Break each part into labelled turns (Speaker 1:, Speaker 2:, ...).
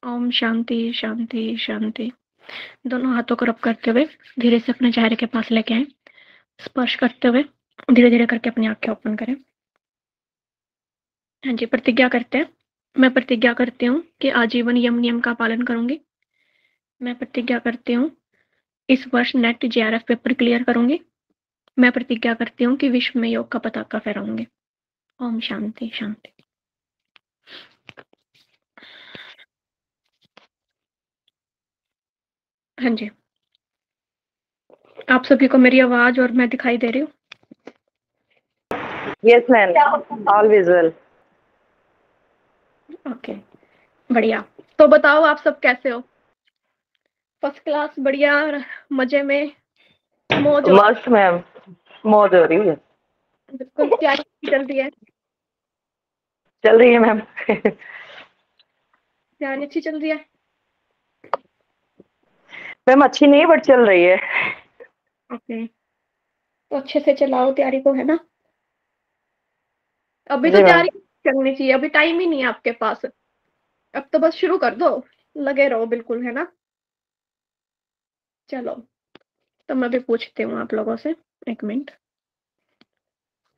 Speaker 1: ओम शांति शांति शांति। दोनों हाथों को रब करते हुए धीरे से अपने चेहरे के पास लेके आए। स्पर्श करते हुए धीरे धीरे करके अपनी आंखें ओपन करें। हाँ जी, प्रतिज्ञा करते हैं। मैं प्रतिज्ञा करती हूँ कि आजीवन यम नियम का पालन करूंगी। मैं प्रतिज्ञा करती हूँ इस वर्ष नेट जेआरएफ पेपर क्लियर करूंगी। मैं प्रतिज्ञा करती हूँ कि विश्व में योग का पताका फहराऊंगी। ओम शांति शांति। हाँ जी, आप सभी को मेरी आवाज और मैं दिखाई दे रही हूँ?
Speaker 2: Yes, ma'am. All visual.
Speaker 1: Okay, बढ़िया। तो बताओ आप सब कैसे हो? फर्स्ट क्लास, बढ़िया, मजे में, मौज हो रही?
Speaker 2: मस्त मैम, मौज हो रही है।
Speaker 1: बिल्कुल, तैयारी चल रही है?
Speaker 2: चल रही है मैम।
Speaker 1: तैयारी अच्छी चल रही है?
Speaker 2: मैम अच्छी नहीं बट चल रही है।
Speaker 1: ओके, तो अच्छे से चलाओ तैयारी को, है ना? अभी तो
Speaker 2: जी मैम।
Speaker 1: तैयारी करनी चाहिए, अभी टाइम ही नहीं है आपके पास। अब तो बस शुरू कर दो, लगे रहो बिल्कुल, है ना? चलो, तो मैं भी पूछती हूँ आप लोगों से। एक मिनट।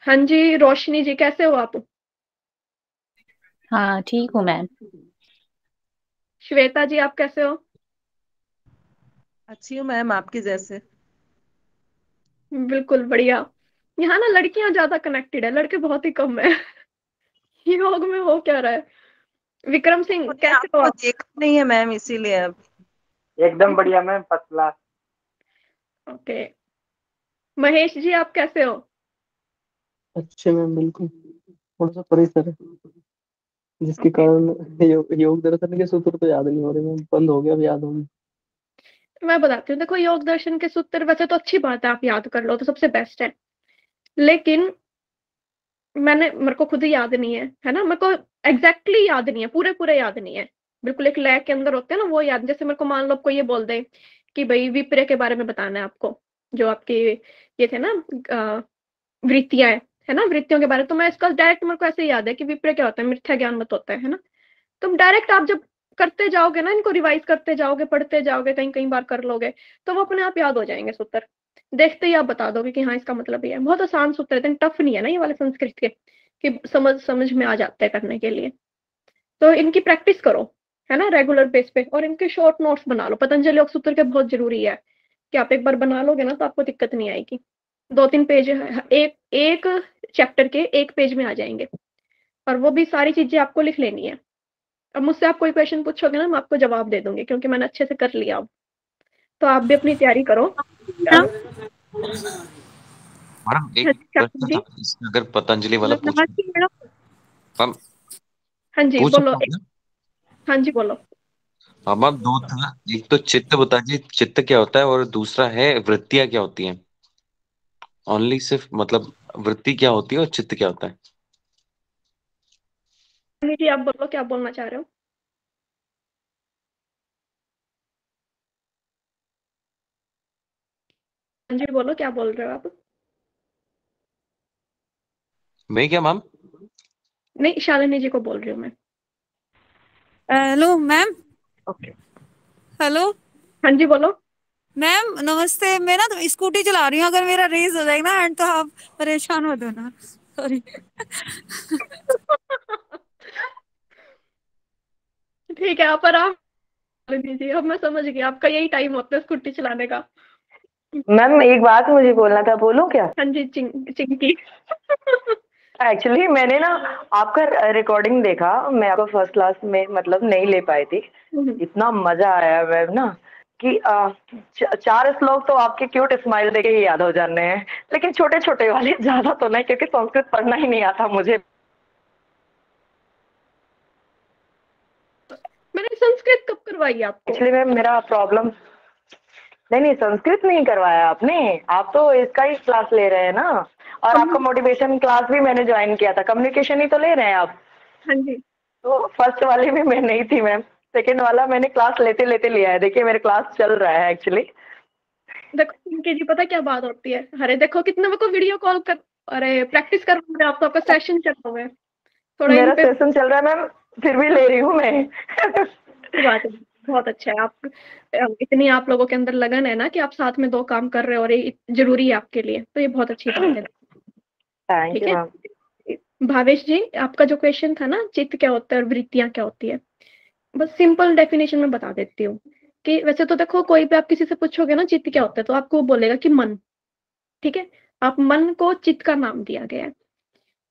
Speaker 1: हाँ जी, रोशनी जी कैसे हो आप?
Speaker 3: हाँ ठीक हूँ मैम।
Speaker 1: श्वेता जी आप कैसे हो?
Speaker 4: अच्छी हूँ मैम, आपके जैसे।
Speaker 1: बिल्कुल बढ़िया। यहाँ ना लड़कियां ज्यादा कनेक्टेड है, लड़के बहुत ही कम है। योग में हो क्या रहा है? विक्रम सिंह
Speaker 4: उन्हें
Speaker 1: कैसे हो
Speaker 4: आपको
Speaker 1: आप?
Speaker 4: देखा नहीं है मैम, इसीलिए अब।
Speaker 2: एकदम बढ़िया ma'am, first class.
Speaker 1: Okay, Mahesh ji आप कैसे हो?
Speaker 5: अच्छे मैम, बिल्कुल। थोड़ा सा परिसर है जिसके
Speaker 1: ओके,
Speaker 5: कारण योग दर्शन के सूत्र तो याद नहीं हो रहे मैम, बंद हो गया, अब याद होंगे।
Speaker 1: मैं बताती हूँ। देखो, योग दर्शन के सूत्र वैसे तो अच्छी बात है, आप याद कर लो तो सबसे बेस्ट है। लेकिन मेरे को खुद ही याद नहीं है ना? मेरे को एग्जैक्टली याद नहीं है, पूरे पूरे याद नहीं है। बिल्कुल एक लय के अंदर होते हैं ना, वो याद। जैसे मेरे को मान लो कोई ये बोल दे कि भाई विप्रे के बारे में बताना है आपको, जो आपके ये थे ना वृत्तियां है ना, वृत्तियों के बारे में, तो मैं इसका डायरेक्ट मेरे को ऐसे ही याद है कि विप्रे क्या होता है, मिथ्या ज्ञान मत होता है ना? तुम डायरेक्ट आप जब करते जाओगे ना, इनको रिवाइज करते जाओगे, पढ़ते जाओगे, कहीं कहीं बार कर लोगे, तो वो अपने आप याद हो जाएंगे सूत्र। देखते ही आप बता दोगे कि हाँ इसका मतलब ये है। बहुत आसान सूत्र है, टफ नहीं है ना ये वाले संस्कृत के, कि समझ समझ में आ जाते हैं करने के लिए। तो इनकी प्रैक्टिस करो, है ना, रेगुलर बेस पे। और इनके शॉर्ट नोट्स बना लो, पतंजलि योग सूत्र के बहुत जरूरी है कि आप एक बार बना लोगे ना तो आपको दिक्कत नहीं आएगी। 2-3 पेज, एक एक चैप्टर के एक पेज में आ जाएंगे, और वो भी सारी चीजें आपको लिख लेनी है। अब मुझसे आप कोई क्वेश्चन पूछोगे ना, मैं आपको जवाब दे दूंगी, क्योंकि मैंने अच्छे से कर लिया अब। तो आप भी अपनी तैयारी करो। अब
Speaker 6: मैडम एक प्रश्न
Speaker 1: जी,
Speaker 6: था, इसमें अगर पतंजलि वाला पूछ
Speaker 1: नमस्ते मैडम।
Speaker 6: मैम,
Speaker 1: हाँ जी
Speaker 6: पूछ
Speaker 1: बोलो।
Speaker 6: सकता हूँ ना?
Speaker 1: हाँ जी बोलो।
Speaker 6: हाँ मैम, दो था। एक तो चित्त बताइए, चित्त क्या होता है, और दूसरा है वृत्तियां क्या होती हैं। ओनली सिर्फ मतलब वृत्ति क्या होती है और चित्त क्या होता है।
Speaker 1: जी आप बोलो, क्या बोलना चाह रहे हो? हाँ जी बोलो, क्या बोल रहे हो आप?
Speaker 6: मैं क्या मैम?
Speaker 1: नहीं, शालिनी जी को बोल रही हूँ मैं।
Speaker 7: Hello ma'am.
Speaker 1: ओके,
Speaker 7: हेलो
Speaker 1: हाँ जी बोलो।
Speaker 7: मैम, नमस्ते। मैं ना तो स्कूटी चला रही हूँ, अगर मेरा रेस हो जाएगा ना एंड तो आप परेशान मत होना। सॉरी।
Speaker 1: ठीक है, आप आराम लीजिए। अब मैं समझ गई, आपका यही टाइम होता है स्कूटी चलाने का।
Speaker 2: मैम एक बात मुझे बोलना था, बोलूं क्या?
Speaker 1: हाँ जी, चिंकी।
Speaker 2: एक्चुअली मैंने ना आपका रिकॉर्डिंग देखा, मैं आपको फर्स्ट क्लास में मतलब नहीं ले पाई थी। इतना मजा आया मैम ना कि 4 श्लोक तो आपके क्यूट स्माइल देखे ही याद हो जाने हैं, लेकिन छोटे छोटे वाले ज्यादा तो नहीं, क्योंकि संस्कृत पढ़ना ही नहीं आता मुझे।
Speaker 1: मैंने संस्कृत कब करवाई आपको?
Speaker 2: एक्चुअली मैम मेरा प्रॉब्लम, नहीं नहीं संस्कृत नहीं करवाया आपने, आप तो इसका ही क्लास ले रहे हैं ना। और आपका मोटिवेशन क्लास भी मैंने ज्वाइन किया था, कम्युनिकेशन ही तो ले रहे हैं आप।
Speaker 1: हाँ जी,
Speaker 2: तो फर्स्ट वाले में मैं नहीं थी मैम, सेकंड वाला मैंने क्लास लेते लेते लिया है। देखिए मेरे क्लास चल रहा है एक्चुअली।
Speaker 1: देखो चिंकी जी, पता क्या बात होती है? अरे देखो कितना मेरे को वीडियो कॉल कर, अरे प्रैक्टिस कर रहे हैं आप, तो आपका सेशन चल रहा है थोड़ा इन
Speaker 2: मेरा
Speaker 1: पे।
Speaker 2: सेशन चल रहा है मैम, फिर भी ले रही हूँ मैं।
Speaker 1: बात है, बहुत अच्छा है। आप इतनी आप लोगों के अंदर लगन है ना कि आप साथ में 2 काम कर रहे हो और ये ज़रूरी है आपके लिए, तो ये बहुत अच्छी बात है।
Speaker 2: थैंक
Speaker 1: ठीक
Speaker 2: यू
Speaker 1: है?
Speaker 2: मैम।
Speaker 1: भावेश जी, आपका जो क्वेश्चन था ना, चित्त क्या होता है और वृत्तियाँ क्या होती है? बस सिंपल डेफिनेशन में बता देती हूँ कि वैसे तो देखो कोई भी आप किसी से पूछोगे ना चित्त क्या होता है, तो आपको वो बोलेगा कि मन, ठीक है? आप मन को चित्त का नाम दिया गया है।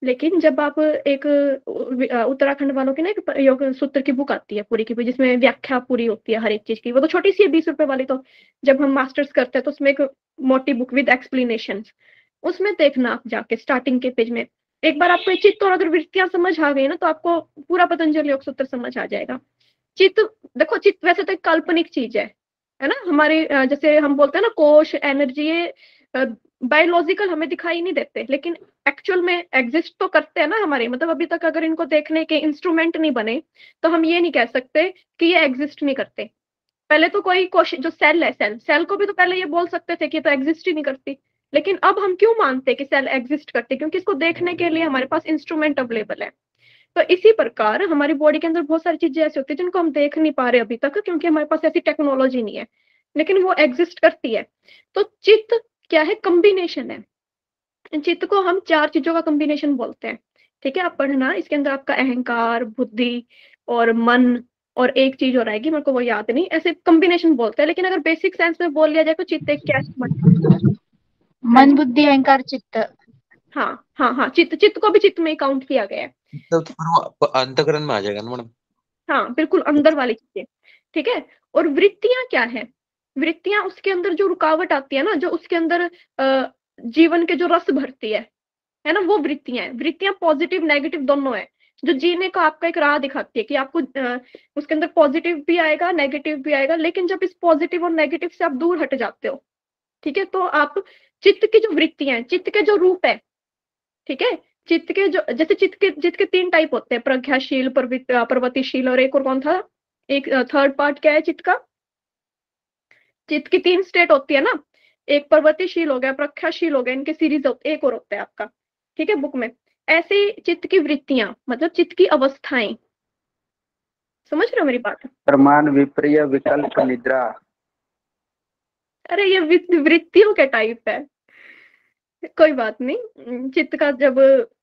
Speaker 1: लेकिन जब आप एक उत्तराखंड वालों की ना एक योग सूत्र की बुक आती है पूरी की पूरी, जिसमें व्याख्या पूरी होती है हर एक चीज की, वो तो छोटी सी है 20 रुपए वाली, तो जब हम मास्टर्स करते हैं तो उसमें एक मोटी बुक विद एक्सप्लेनेशन, उसमें देखना आप जाके स्टार्टिंग के पेज में, एक बार आपको ये चित्त और अगर वृत्तियां समझ आ गई ना, तो आपको पूरा पतंजलि योग सूत्र समझ आ जाएगा। चित्त, देखो चित्त वैसे तो एक काल्पनिक चीज है ना, हमारे जैसे हम बोलते हैं ना कोश, एनर्जी, ये बायोलॉजिकल हमें दिखाई नहीं देते, लेकिन एक्चुअल में एग्जिस्ट तो करते हैं ना हमारे, मतलब अभी तक अगर इनको देखने के इंस्ट्रूमेंट नहीं बने, तो हम ये नहीं कह सकते कि ये एग्जिस्ट नहीं करते। पहले तो कोई कोशिश, जो सेल है, सेल को भी तो पहले ये बोल सकते थे कि ये तो एग्जिस्ट ही नहीं करती, लेकिन अब हम क्यों मानते हैं कि सेल एग्जिस्ट करती? क्योंकि इसको देखने के लिए हमारे पास इंस्ट्रूमेंट अवेलेबल है। तो इसी प्रकार हमारी बॉडी के अंदर बहुत सारी चीजें ऐसी होती है जिनको हम देख नहीं पा रहे अभी तक, क्योंकि हमारे पास ऐसी टेक्नोलॉजी नहीं है, लेकिन वो एग्जिस्ट करती है। तो चित्त क्या है? कम्बिनेशन है। चित्त को हम 4 चीजों का कॉम्बिनेशन बोलते हैं, ठीक है? आप पढ़ना, इसके अंदर आपका अहंकार, बुद्धि और मन, और एक चीज और आएगी, मेरे को वो याद नहीं, ऐसे कॉम्बिनेशन बोलते हैं। लेकिन अगर बेसिक सेंस में बोल लिया जाए तो चित्त एक क्या है? हाँ
Speaker 3: मन
Speaker 1: जी,
Speaker 3: बुद्धि अहंकार चित्त।
Speaker 1: हाँ, चित्त को भी चित्त में काउंट किया गया है।
Speaker 6: तो फिर वो अंतःकरण में आ जाएगा ना मैडम?
Speaker 1: हाँ, बिल्कुल अंदर वाली चीजें, ठीक है? और वृत्तियां क्या है? वृत्तियां उसके अंदर जो रुकावट आती है ना, जो उसके अंदर जीवन के जो रस भरती है ना, वो वृत्तियां हैं। वृत्तियां पॉजिटिव नेगेटिव दोनों है, जो जीने का आपका एक राह दिखाती है कि आपको उसके अंदर पॉजिटिव भी आएगा, नेगेटिव भी आएगा। लेकिन जब इस पॉजिटिव और नेगेटिव से आप दूर हट जाते हो, ठीक है, तो आप चित्त की जो वृत्तियां हैं, चित्त के जो रूप है, ठीक है, चित्त के जो, जैसे चित्त के 3 टाइप होते हैं, प्रज्ञाशील, प्रवृत्तिशील, और एक और कौन था? एक थर्ड पार्ट क्या है चित्त का? चित्त की 3 स्टेट होती है ना, एक प्रवृत्तिशील हो गया, प्रज्ञाशील हो गया, इनके सीरीज एक और होता है आपका, ठीक है, बुक में। ऐसे ही चित्त की वृत्तियां, मतलब चित्त की अवस्थाएं, समझ रहे हो मेरी बात?
Speaker 8: प्रमाण, विपर्य, विकल्प, निद्रा।
Speaker 1: अरे ये वृत्तियों के टाइप है, कोई बात नहीं। चित्त का जब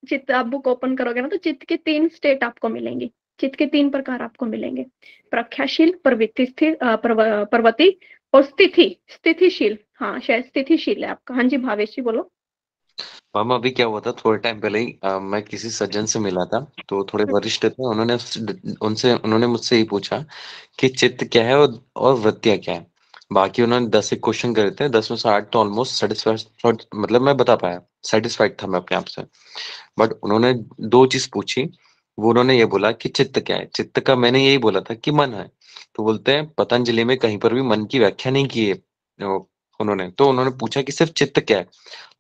Speaker 1: चित्त आप बुक ओपन करोगे ना, तो चित्त के 3 स्टेट आपको मिलेंगी, चित्त के 3 प्रकार आपको मिलेंगे, प्रख्याशील, प्रवृत्ति स्थिर, प्रवृत्ति, और स्थितिशील। हाँ, शायद स्थितिशील है आपका। हाँ जी भावेश जी बोलो।
Speaker 6: मैम अभी क्या हुआ था, थोड़े टाइम पहले ही मैं किसी सज्जन से मिला था, तो थोड़े वरिष्ठ थे, उन्होंने मुझसे ही पूछा कि चित्त क्या है और वृत्तियां क्या है। बाकी उन्होंने 10 एक क्वेश्चन करे थे, 10 में से 8 तो ऑलमोस्ट सेटिस्फाइड, मतलब मैं बता पाया, सेटिस्फाइड था मैं अपने आप से। बट उन्होंने 2 चीज पूछी। वो उन्होंने ये बोला कि चित्त क्या है। चित्त का मैंने यही बोला था कि मन है। तो बोलते हैं पतंजलि में कहीं पर भी मन की व्याख्या नहीं की है उन्होंने। तो उन्होंने पूछा कि सिर्फ चित्त क्या है,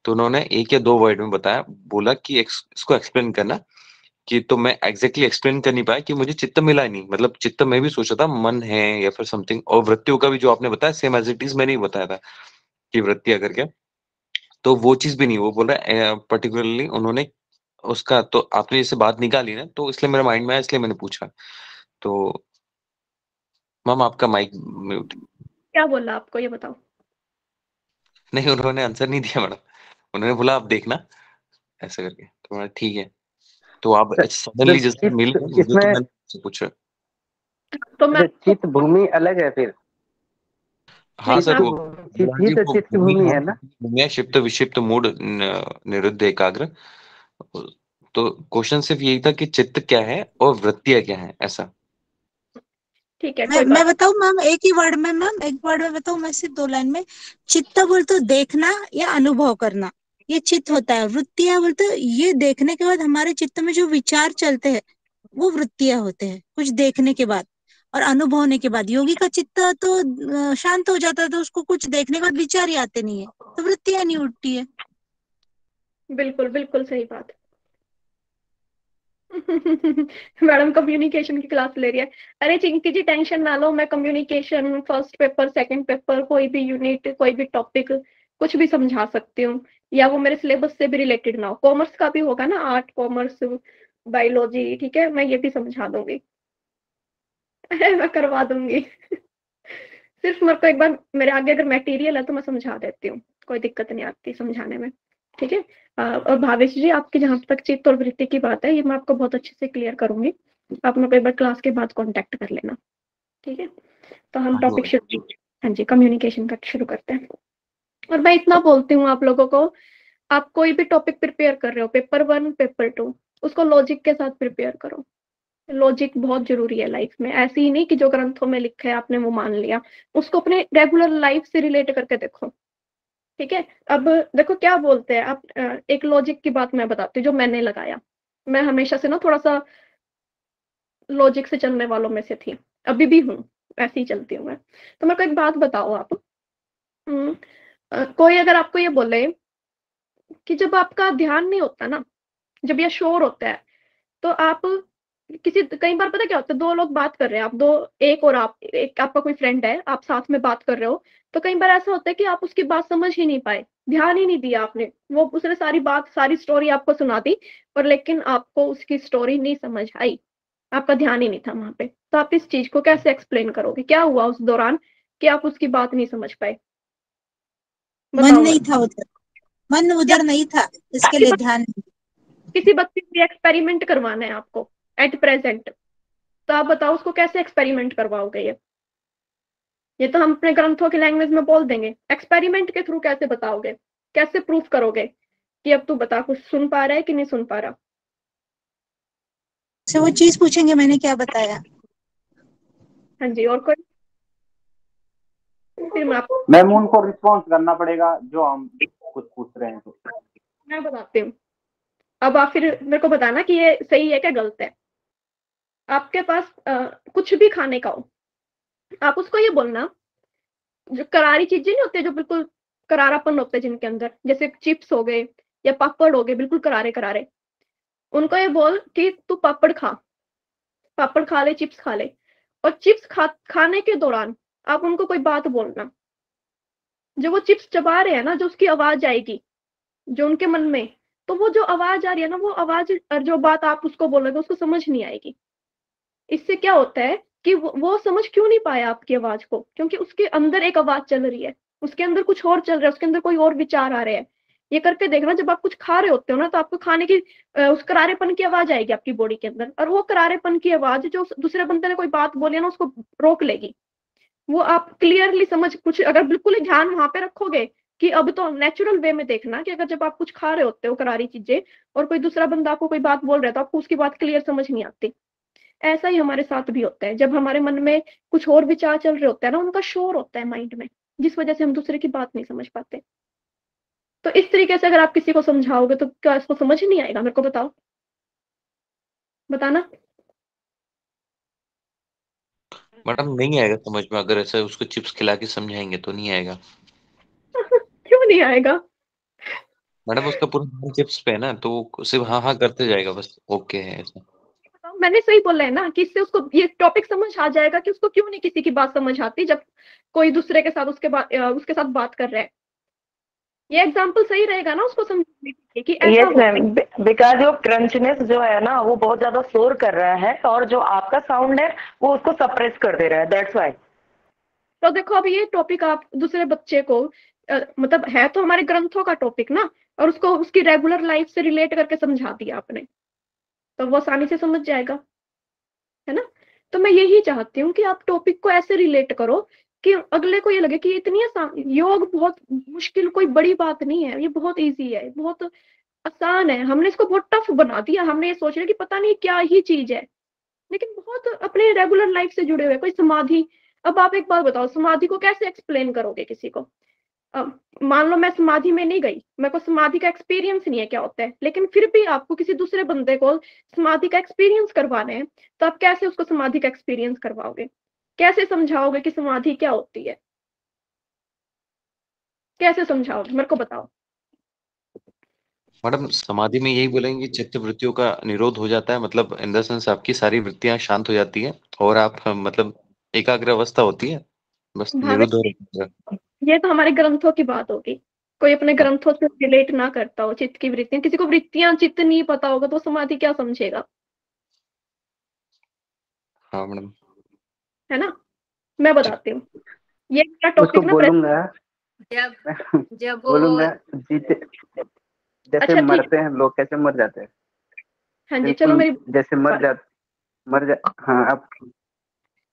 Speaker 6: तो उन्होंने 1 या 2 वर्ड में बताया, बोला कि इसको एक्सप्लेन करना। कि तो मैं एग्जैक्टली एक्सप्लेन कर नहीं पाया कि मुझे चित्त मिला ही नहीं, मतलब चित्त मैं भी सोचा था मन है या फिर समथिंग। और वृत्तियों का भी जो आपने बताया सेम एज इट इज मैंने ही बताया था कि वृत्तियां करके, तो वो चीज भी नहीं। वो बोल रहा है पर्टिकुलरली उन्होंने उसका, तो आपने जैसे बात निकाली ना, तो इसलिए मेरे माइंड में आया, इसलिए मैंने पूछा। तो मैम आपका माइक म्यूट।
Speaker 1: क्या बोला आपको ये बताओ?
Speaker 6: नहीं, उन्होंने आंसर नहीं दिया मैडम। उन्होंने बोला आप देखना ऐसा करके, तो मैंने ठीक है। तो आप सडनली जैसे मिले मुझे, तो
Speaker 8: इसमें
Speaker 6: मैंने आपसे पूछा।
Speaker 1: तो मैं आपको
Speaker 8: चित्त भूमि अलग है फिर।
Speaker 6: हाँ सर, वो
Speaker 8: चित्त
Speaker 6: बुलहान
Speaker 8: ही
Speaker 6: जी,
Speaker 8: तो
Speaker 6: वो
Speaker 8: चित्त की
Speaker 6: भूमि
Speaker 8: भूमि है
Speaker 6: है,
Speaker 8: ना।
Speaker 6: भूमि है, क्षिप्त विक्षिप्त मूड निरुद्ध एकाग्र। तो क्वेश्चन सिर्फ यही था कि चित्त क्या है और वृत्तियां क्या है, ऐसा।
Speaker 1: ठीक है,
Speaker 7: मैं
Speaker 1: कोई
Speaker 7: मैं
Speaker 1: बात।
Speaker 7: बताऊं मैम, एक ही वर्ड में, मैम एक वर्ड में बताऊं मैं, सिर्फ 2 लाइन में। चित्त बोल तो देखना या अनुभव करना, ये चित्त होता है। वृत्तियां बोल तो ये देखने के बाद हमारे चित्त में जो विचार चलते हैं, वो वृत्तियां होते हैं, कुछ देखने के बाद और अनुभव होने के बाद। योगी का चित्त तो शांत हो जाता है, तो उसको कुछ देखने के बाद विचार ही आते नहीं है, तो वृत्तियां नहीं उठती है।
Speaker 1: बिल्कुल बिल्कुल सही बात। मैडम कम्युनिकेशन की क्लास ले रही है। अरे चिंकी जी टेंशन ना लो, मैं communication first paper, second paper, कोई भी यूनिट, कोई भी टॉपिक कुछ भी समझा सकती हूँ, या वो मेरे सिलेबस से भी रिलेटेड ना हो। कॉमर्स का भी होगा ना, आर्ट, कॉमर्स, बायोलॉजी, ठीक है, मैं ये भी समझा दूंगी। अरे मैं करवा दूंगी। सिर्फ मेरे को एक बार मेरे आगे अगर मटेरियल है तो मैं समझा देती हूँ, कोई दिक्कत नहीं आती समझाने में, ठीक है। और भावेश जी, आपकी जहाँ तक चित्त और वृत्ति की बात है, ये मैं आपको बहुत अच्छे से क्लियर करूंगी। आप मेरे को एक बार क्लास के बाद कांटेक्ट कर लेना, ठीक है। तो हम टॉपिक शुरू, हाँ जी, कम्युनिकेशन का शुरू करते हैं। और मैं इतना बोलती हूँ आप लोगों को, आप कोई भी टॉपिक प्रिपेयर कर रहे हो, पेपर 1 पेपर 2, उसको लॉजिक के साथ प्रिपेयर करो। लॉजिक बहुत जरूरी है लाइफ में। ऐसे ही नहीं कि जो ग्रंथों में लिखा है आपने वो मान लिया, उसको अपने रेगुलर लाइफ से रिलेट करके देखो, ठीक है। अब देखो क्या बोलते हैं आप, एक लॉजिक की बात मैं बताती हूँ जो मैंने लगाया। मैं हमेशा से ना थोड़ा सा लॉजिक से चलने वालों में से थी, अभी भी हूँ, ऐसे ही चलती हूँ मैं। तो मेरे को एक बात बताओ आप, कोई अगर आपको ये बोले कि जब आपका ध्यान नहीं होता ना, जब ये शोर होता है, तो आप किसी, कई बार पता क्या होता है, दो लोग बात कर रहे हैं, आप दो, एक और आप, एक आपका कोई फ्रेंड है, आप साथ में बात कर रहे हो, तो कई बार ऐसा होता है कि आप उसकी बात समझ ही नहीं पाए, ध्यान ही नहीं दिया आपने, वो उसने सारी बात, सारी स्टोरी आपको सुना दी, और लेकिन आपको उसकी स्टोरी नहीं समझ आई, आपका ध्यान ही नहीं था वहां पे। तो आप इस चीज को कैसे एक्सप्लेन करोगे, क्या हुआ उस दौरान कि आप उसकी बात नहीं समझ पाए?
Speaker 7: मन
Speaker 1: बताओ
Speaker 7: नहीं
Speaker 1: मेरे
Speaker 7: था उधर, मन
Speaker 1: को। या
Speaker 7: उधर नहीं था, इसके लिए ध्यान नहीं।
Speaker 1: किसी बच्चे को एक्सपेरिमेंट करवाना है आपको एट प्रेजेंट, तो आप बताओ उसको कैसे एक्सपेरिमेंट करवाओगे? ये तो हम अपने ग्रंथों की लैंग्वेज में बोल देंगे, एक्सपेरिमेंट के थ्रू कैसे बताओगे, कैसे प्रूफ करोगे कि अब तू बता कुछ सुन पा रहा है कि नहीं सुन पा रहा?
Speaker 7: से वो चीज पूछेंगे मैंने क्या बताया।
Speaker 1: हाँ जी, और कोई? फिर मैं आपको
Speaker 8: मैम उनको रिस्पॉन्स करना पड़ेगा जो हम कुछ पूछ रहे हैं तो।
Speaker 1: मैं बताती हूँ। अब आप फिर मेरे को बताना कि ये सही है क्या गलत है। आपके पास कुछ भी खाने का हो, आप उसको ये बोलना, जो करारी चीजें नहीं होती, जो बिल्कुल करारापन होता है जिनके अंदर, जैसे चिप्स हो गए या पापड़ हो गए बिल्कुल करारे करारे, उनको ये बोल कि तू पापड़ खा, पापड़ खा ले, चिप्स खा ले। और चिप्स खाने के दौरान आप उनको कोई बात बोलना, जो वो चिप्स चबा रहे हैं ना, जो उसकी आवाज आएगी जो उनके मन में, तो वो जो आवाज आ रही है ना, वो आवाज और जो बात आप उसको बोलोगे उसको समझ नहीं आएगी। इससे क्या होता है कि वो समझ क्यों नहीं पाया आपकी आवाज को, क्योंकि उसके अंदर एक आवाज चल रही है, उसके अंदर कुछ और चल रहा है, उसके अंदर कोई और विचार आ रहे हैं। ये करके देखना, जब आप कुछ खा रहे होते हो ना, तो आपको खाने की उस करारेपन की आवाज आएगी आपकी बॉडी के अंदर, और वो करारेपन की आवाज जो दूसरे बंदे ने कोई बात बोली है ना, उसको रोक लेगी। वो आप क्लियरली समझ, कुछ अगर बिल्कुल ही ध्यान वहां पे रखोगे कि अब तो नेचुरल वे में देखना कि अगर जब आप कुछ खा रहे होते हो करारी चीजें और कोई दूसरा बंदा आपको कोई बात बोल रहा है, तो आपको उसकी बात क्लियर समझ नहीं आती। ऐसा ही हमारे साथ भी होता है, जब हमारे मन में कुछ और विचार चल रहे होते हैं ना, उनका शोर होता है माइंड में, जिस वजह से हम दूसरे की बात नहीं समझ पाते। तो इस तरीके से अगर आप किसी को समझाओगे तो क्या इसको समझ नहीं आएगा? मेरे को बताओ, बताना।
Speaker 6: मैडम नहीं आएगा समझ में, अगर ऐसा उसको चिप्स खिला के समझाएंगे तो नहीं आएगा।
Speaker 1: क्यों नहीं आएगा?
Speaker 6: मैडम उसका पूरा ध्यान चिप्स पे है ना, तो वो सिर्फ हाँ हाँ करते जाएगा बस, ओके है ऐसा।
Speaker 1: मैंने सही बोला है ना कि इससे उसको ये टॉपिक समझ आ जाएगा कि उसको क्यों नहीं किसी की बात समझ आती जब कोई दूसरे के साथ उसके साथ बात कर रहा है। ये एग्जाम्पल सही रहेगा ना उसको समझने के लिए कि ऐसा
Speaker 2: यस
Speaker 1: होता है।
Speaker 2: मैम, बिकॉज वो क्रंचनेस जो है ना वो बहुत ज्यादा शोर कर रहा है और जो आपका साउंड है वो उसको सप्रेस कर दे रहा है, दैट्स वाई।
Speaker 1: तो देखो अब ये टॉपिक आप दूसरे बच्चे को मतलब है तो हमारे ग्रंथों का टॉपिक ना, और उसको उसकी रेगुलर लाइफ से रिलेट करके समझा दिया आपने, तो वो आसानी से समझ जाएगा, है ना। तो मैं यही चाहती हूँ कि आप टॉपिक को ऐसे रिलेट करो कि अगले को ये लगे कि इतनी आसान, योग बहुत मुश्किल कोई बड़ी बात नहीं है, ये बहुत इजी है, बहुत आसान है। हमने इसको बहुत टफ बना दिया, हमने ये सोच लिया कि पता नहीं क्या ही चीज है, लेकिन बहुत अपने रेगुलर लाइफ से जुड़े हुए। कोई समाधि, अब आप एक बार बताओ, समाधि को कैसे एक्सप्लेन करोगे किसी को? मान लो मैं समाधि में नहीं गई, मेरे को समाधि का एक्सपीरियंस नहीं है क्या होता है, लेकिन फिर भी आपको किसी दूसरे बंदे को समाधि का एक्सपीरियंस करवाना है, तो आप कैसे उसको समाधि का एक्सपीरियंस करवाओगे? कैसे समझाओगे कि समाधि क्या होती है? कैसे समझाओगे मेरे को बताओ?
Speaker 6: मैडम समाधि में यही बोलेंगे कि चित्त वृत्तियों का निरोध हो जाता है, मतलब इन द सेंस आपकी सारी वृत्तियां शांत हो जाती है और आप मतलब एकाग्र अवस्था होती है, बस
Speaker 1: भावे,
Speaker 6: निरुद्ध हो जाता है।
Speaker 1: ये तो हमारे ग्रंथों की बात होगी। कोई अपने ग्रंथों से रिलेट ना करता हो चित्त की वृत्तियां, किसी को वृत्तियां चित्त नहीं पता होगा तो समाधि क्या समझेगा?
Speaker 6: हाँ मैडम।
Speaker 1: है ना। मैं बताती हूँ, ये मेरा
Speaker 8: उसको
Speaker 1: टॉपिक ना
Speaker 8: बोलूंगा
Speaker 7: जब
Speaker 8: बोलूंगा जीते जैसे
Speaker 1: अच्छा ठीक है,
Speaker 8: मरते हैं लोग, कैसे मर जाते हैं,
Speaker 1: हाँ जी, चलो
Speaker 8: बिल्कुल
Speaker 1: मेरी
Speaker 8: जैसे हाँ अब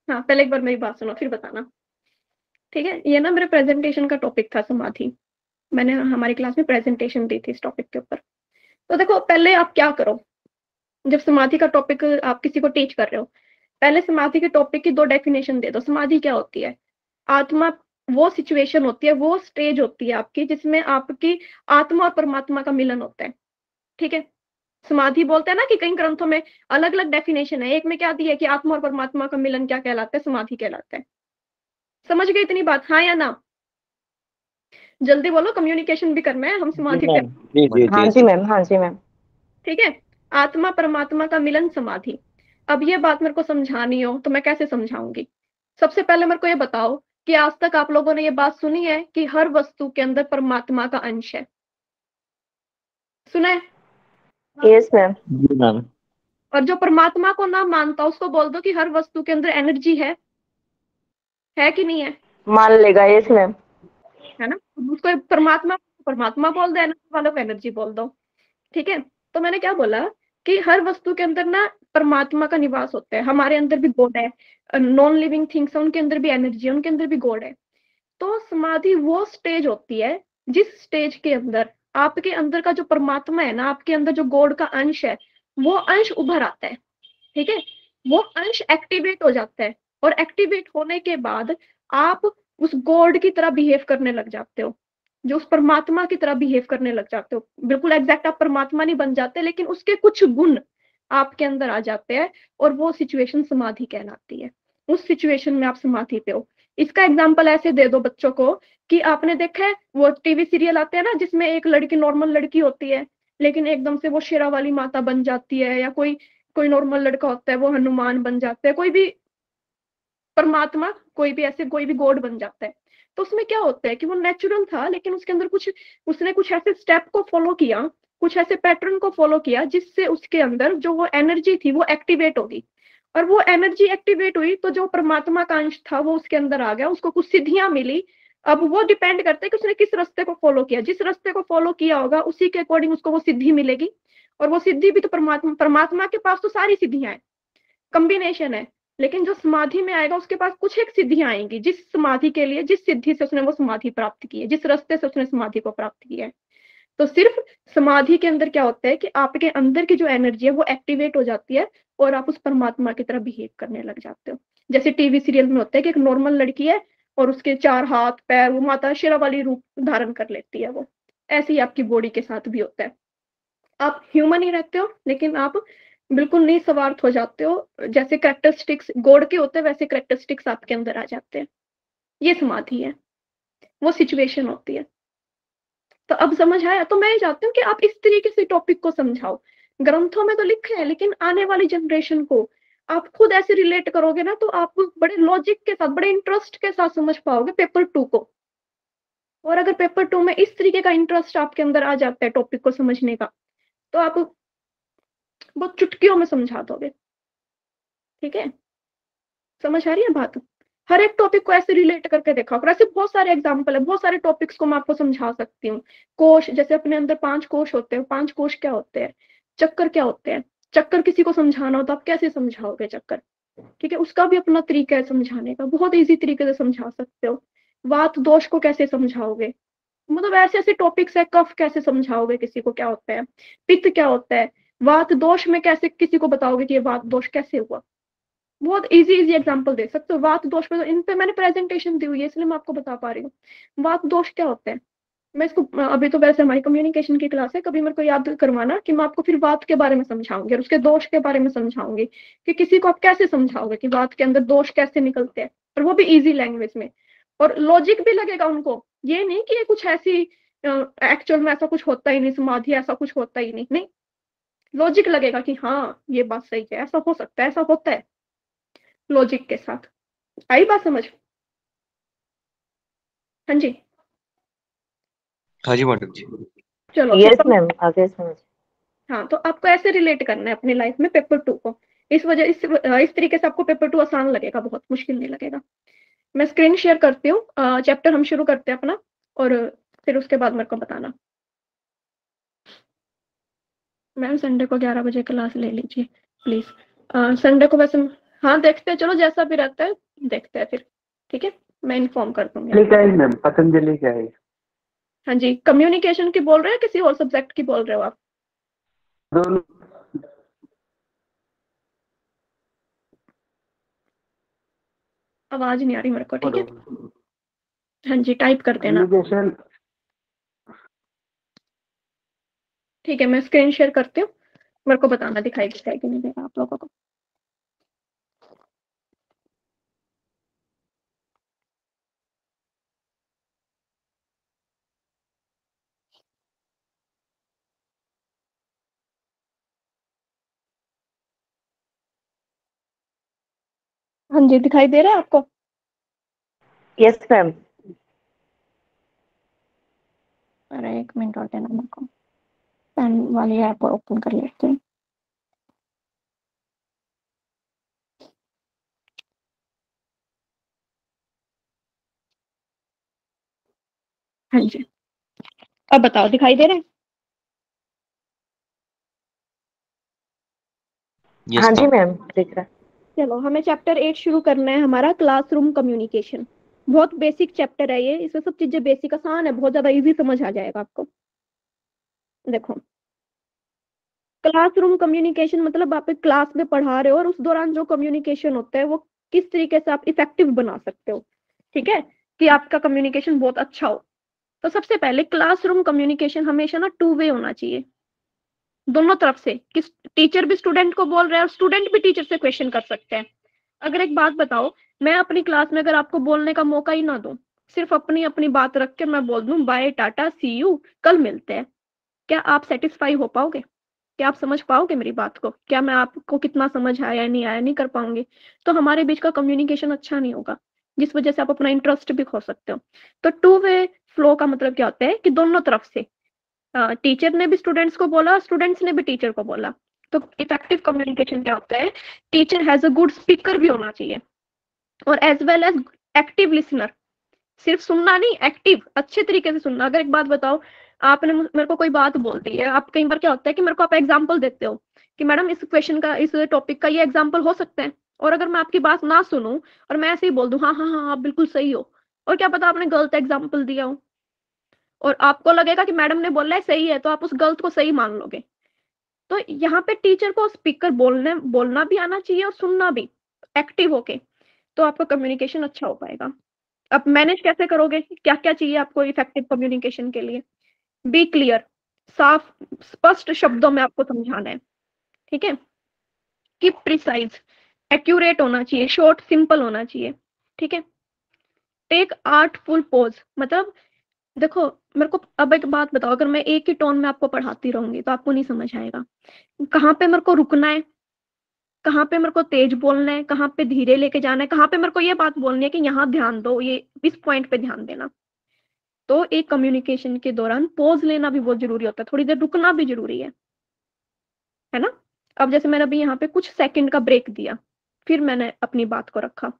Speaker 1: हाँ, पहले एक बार मेरी बात सुनो फिर बताना, ठीक है। ये ना मेरे प्रेजेंटेशन का टॉपिक था, समाधि। मैंने हमारी क्लास में प्रेजेंटेशन दी थी इस टॉपिक के ऊपर। तो देखो, पहले आप क्या करो, जब समाधि का टॉपिक आप किसी को टीच कर रहे हो, पहले समाधि के टॉपिक की 2 डेफिनेशन दे दो। समाधि क्या होती है? आत्मा, वो सिचुएशन होती है, वो स्टेज होती है आपकी जिसमें आपकी आत्मा और परमात्मा का मिलन होता है, ठीक है। समाधि बोलते हैं ना कि कई ग्रंथों में अलग अलग डेफिनेशन है। एक में क्या दिया है कि आत्मा और परमात्मा का मिलन क्या कहलाता है? समाधि कहलाता है। समझ गए इतनी बात, हाँ या ना? जल्दी बोलो, कम्युनिकेशन भी करना है, हम
Speaker 2: जी
Speaker 1: समाधि पे।
Speaker 2: मैम।
Speaker 6: जी जी
Speaker 2: हाँ
Speaker 6: जी
Speaker 2: जी
Speaker 6: जी।
Speaker 2: मैम, हाँ जी मैम।
Speaker 1: ठीक है, आत्मा परमात्मा का मिलन समाधि। अब ये बात मेरे को समझानी हो तो मैं कैसे समझाऊंगी? सबसे पहले मेरे को ये बताओ कि आज तक आप लोगों ने ये बात सुनी है कि हर वस्तु के अंदर परमात्मा का अंश है? सुना है?
Speaker 2: Yes ma'am.
Speaker 5: जी मैम।
Speaker 1: और जो परमात्मा को ना मानता उसको बोल दो कि हर वस्तु के अंदर एनर्जी है कि नहीं है?
Speaker 2: मान लेगा, यस मैम।
Speaker 1: है ना। उसको परमात्मा परमात्मा बोल दो, एनर्जी वालों को एनर्जी बोल दो, ठीक है। तो मैंने क्या बोला कि हर वस्तु के अंदर ना परमात्मा का निवास होता है। हमारे अंदर भी गॉड है, नॉन लिविंग थिंग्स है, उनके अंदर भी एनर्जी है, उनके अंदर भी गॉड है। तो समाधि वो स्टेज होती है जिस स्टेज के अंदर आपके अंदर का जो परमात्मा है ना, आपके अंदर जो गॉड का अंश है, वो अंश उभर आता है, ठीक है। वो अंश एक्टिवेट हो जाता है, और एक्टिवेट होने के बाद आप उस गॉड की तरह बिहेव करने लग जाते हो, जो उस परमात्मा की तरह बिहेव करने लग जाते हो। बिल्कुल एग्जैक्ट आप परमात्मा नहीं बन जाते, लेकिन उसके कुछ गुण आपके अंदर आ जाते हैं, और वो सिचुएशन समाधि कहलाती है। उस सिचुएशन में आप समाधि पे हो। इसका एग्जाम्पल ऐसे दे दो बच्चों को कि आपने देखा है वो टीवी सीरियल आते हैं ना, जिसमें एक लड़की, नॉर्मल लड़की होती है, लेकिन एकदम से वो शेरा वाली माता बन जाती है, या कोई कोई नॉर्मल लड़का होता है वो हनुमान बन जाता है, कोई भी परमात्मा, कोई भी ऐसे कोई भी गॉड बन जाता है। तो उसमें क्या होता है कि वो नेचुरल था, लेकिन उसके अंदर कुछ, उसने कुछ ऐसे स्टेप को फॉलो किया, कुछ ऐसे पैटर्न को फॉलो किया, जिससे उसके अंदर जो वो एनर्जी थी वो एक्टिवेट होगी। और वो एनर्जी एक्टिवेट हुई तो जो परमात्मा का अंश था वो उसके अंदर आ गया, उसको कुछ सिद्धियां मिली। अब वो डिपेंड करता है कि उसने किस रास्ते को फॉलो किया। जिस रास्ते को फॉलो किया होगा उसी के अकॉर्डिंग उसको वो सिद्धि मिलेगी। और वो सिद्धि भी तो परमात्मा परमात्मा के पास तो सारी सिद्धियां हैं, कॉम्बिनेशन है। लेकिन जो समाधि में आएगा उसके पास कुछ एक सिद्धियां आएंगी, जिस समाधि के लिए, जिस सिद्धि से उसने वो समाधि प्राप्त की है, जिस रास्ते से उसने समाधि को प्राप्त किया है। तो सिर्फ समाधि के अंदर क्या होता है कि आपके अंदर की जो एनर्जी है वो एक्टिवेट हो जाती है, और आप उस परमात्मा की तरह बिहेव करने लग जाते हो। जैसे टीवी सीरियल में होता है कि एक नॉर्मल लड़की है और उसके 4 हाथ पैर, वो माता शेरा वाली रूप धारण कर लेती है। वो ऐसे ही आपकी बॉडी के साथ भी होता है। आप ह्यूमन ही रहते हो, लेकिन आप बिल्कुल निस्वार्थ हो जाते हो। जैसे कैरेक्टरिस्टिक्स गॉड के होते हैं, वैसे कैरेक्टरिस्टिक्स आपके अंदर आ जाते हैं। ये समाधि है, वो सिचुएशन होती है। तो अब समझ आया? तो मैं ये चाहती हूँ कि आप इस तरीके से टॉपिक को समझाओ। ग्रंथों में तो लिखे है, लेकिन आने वाली जनरेशन को आप खुद ऐसे रिलेट करोगे ना, तो आप बड़े लॉजिक के साथ, बड़े इंटरेस्ट के साथ समझ पाओगे पेपर 2 को। और अगर पेपर 2 में इस तरीके का इंटरेस्ट आपके अंदर आ जाता है टॉपिक को समझने का, तो आप बहुत चुटकियों में समझा दोगे, ठीक है। समझ आ रही है बात? हर एक टॉपिक को ऐसे रिलेट करके देखा करो। ऐसे बहुत सारे एग्जाम्पल है, बहुत सारे टॉपिक्स को मैं आपको समझा सकती हूँ। कोश, जैसे अपने अंदर 5 कोश होते हैं। 5 कोश क्या होते हैं? चक्कर क्या होते हैं? चक्कर किसी को समझाना हो तो आप कैसे समझाओगे चक्कर? ठीक है, उसका भी अपना तरीका है समझाने का, बहुत इजी तरीके से समझा सकते हो। वात दोष को कैसे समझाओगे? मतलब ऐसे ऐसे टॉपिक्स है। कफ कैसे समझाओगे किसी को क्या होता है? पित्त क्या होता है? वात दोष में कैसे किसी को बताओगे कि ये वात दोष कैसे हुआ? बहुत इजी इजी एग्जांपल दे सकते हो। वात दोष पे तो इन पे मैंने प्रेजेंटेशन दी हुई है, इसलिए मैं आपको बता पा रही हूँ। वात दोष क्या होते हैं? मैं इसको अभी तो वैसे हमारी कम्युनिकेशन की क्लास है, कभी मेरे को याद करवाना कि मैं आपको फिर वात के बारे में समझाऊंगी और उसके दोष के बारे में समझाऊंगी, कि किसी को आप कैसे समझाओगे कि वात के अंदर दोष कैसे निकलते हैं, और वो भी इजी लैंग्वेज में। और लॉजिक भी लगेगा उनको, ये नहीं कि ये कुछ ऐसी एक्चुअल में ऐसा कुछ होता ही नहीं, समाधि ऐसा कुछ होता ही नहीं, नहीं। लॉजिक लगेगा कि हाँ ये बात सही है, ऐसा हो सकता है, ऐसा होता है, लॉजिक के साथ। आई बात समझ? हाँ जी,
Speaker 6: हाँ जी मैडम जी।
Speaker 1: चलो
Speaker 2: यस मैम, आगे समझ।
Speaker 1: हाँ, तो आपको ऐसे रिलेट करना है अपनी लाइफ में पेपर 2 को, इस तरीके से आपको पेपर 2 आसान लगेगा, बहुत मुश्किल नहीं लगेगा। मैं स्क्रीन शेयर करती हूँ, चैप्टर हम शुरू करते हैं अपना, और फिर उसके बाद मेरे को बताना। मैम संडे को 11 बजे क्लास ले लीजिए प्लीज। संडे को वैसे हाँ देखते हैं, चलो जैसा भी रहता है देखते हैं फिर, ठीक है, मैं इन्फॉर्म कर दूंगी।
Speaker 8: क्या है मैम, पतंजलि क्या है?
Speaker 1: हाँ जी, कम्युनिकेशन की बोल रहे हैं, किसी और सब्जेक्ट की बोल रहे हो आप?
Speaker 8: दोनों।
Speaker 1: आवाज नहीं आ रही मेरे को, ठीक है। हाँ जी, टाइप कर देना।
Speaker 8: कम्युनिकेशन।
Speaker 1: ठीक है, मैं स्क्रीन शेयर करती हूँ, मेरे को बताना दिखाई देता है कि नहीं देगा आप लोगों को। हाँ जी, दिखाई दे रहा है आपको?
Speaker 2: Yes ma'am.
Speaker 1: अरे 1 मिनट और देना मेरे को, पेन वाली ऐप ओपन कर लेते हैं। हाँ जी, अब बताओ दिखाई दे रहे हैं?
Speaker 2: हाँ जी मैम, दिख रहा है।
Speaker 1: चलो, हमें चैप्टर 8 शुरू करना है, हमारा क्लासरूम कम्युनिकेशन। बहुत बेसिक चैप्टर है ये, इसमें सब चीजें बेसिक आसान है, बहुत ज्यादा इजी समझ आ जाएगा आपको। देखो, क्लासरूम कम्युनिकेशन मतलब आप एक क्लास में पढ़ा रहे हो और उस दौरान जो कम्युनिकेशन होता है वो किस तरीके से आप इफेक्टिव बना सकते हो, ठीक है, कि आपका कम्युनिकेशन बहुत अच्छा हो। तो सबसे पहले क्लासरूम कम्युनिकेशन हमेशा ना 2 वे होना चाहिए, दोनों तरफ से, कि टीचर भी स्टूडेंट को बोल रहा है और स्टूडेंट भी टीचर से क्वेश्चन कर सकते हैं। अगर एक बात बताओ, मैं अपनी क्लास में अगर आपको बोलने का मौका ही ना दूं, सिर्फ अपनी अपनी बात रख के मैं बोल दूं बाय टाटा सी यू कल मिलते हैं, क्या आप सेटिस्फाई हो पाओगे? क्या आप समझ पाओगे मेरी बात को? क्या मैं आपको कितना समझ आया नहीं आया नहीं कर पाऊंगी? तो हमारे बीच का कम्युनिकेशन अच्छा नहीं होगा, जिस वजह से आप अपना इंटरेस्ट भी खो सकते हो। तो 2 वे फ्लो का मतलब क्या होता है कि दोनों तरफ से, टीचर ने भी स्टूडेंट्स को बोला, स्टूडेंट्स ने भी टीचर को बोला। तो इफेक्टिव कम्युनिकेशन क्या होता है, teacher has a good speaker भी होना चाहिए, और as well as active listener. सिर्फ सुनना नहीं, एक्टिव, अच्छे तरीके से सुनना। अगर एक बात बताओ, आपने मेरे को कोई बात बोल दी है, आप कई बार क्या होता है कि मेरे को आप एग्जांपल देते हो कि मैडम इस क्वेश्चन का, इस टॉपिक का ये एग्जांपल हो सकता है, और अगर मैं आपकी बात ना सुनूं और मैं ऐसे ही बोल दूं हाँ हाँ हाँ आप बिल्कुल सही हो, और क्या पता आपने गलत एग्जाम्पल दिया हो, और आपको लगेगा कि मैडम ने बोला है सही है, तो आप उस गलत को सही मान लोगे। तो यहाँ पे टीचर को स्पीकर बोलना भी आना चाहिए और सुनना भी, एक्टिव होके, तो आपका कम्युनिकेशन अच्छा हो पाएगा। अब मैनेज कैसे करोगे, क्या क्या चाहिए आपको इफेक्टिव कम्युनिकेशन के लिए? बी क्लियर, साफ स्पष्ट शब्दों में आपको समझाना है, ठीक है। कीप प्रिसाइज, एक्यूरेट होना चाहिए, शॉर्ट सिंपल होना चाहिए, ठीक है। टेक आर्टफुल पोज, मतलब देखो, मेरे को अब एक बात बताओ, अगर मैं एक ही टोन में आपको पढ़ाती रहूंगी तो आपको नहीं समझ आएगा। कहाँ पे मेरे को रुकना है, कहाँ पे मेरे को तेज बोलना है, कहाँ पे धीरे लेके जाना है, कहाँ पे मेरे को ये बात बोलनी है कि यहाँ ध्यान दो, ये इस पॉइंट पे ध्यान देना। तो एक कम्युनिकेशन के दौरान पॉज लेना भी बहुत जरूरी होता है, थोड़ी देर रुकना भी जरूरी है ना। अब जैसे मैंने अभी यहाँ पे कुछ सेकंड का ब्रेक दिया, फिर मैंने अपनी बात को रखा।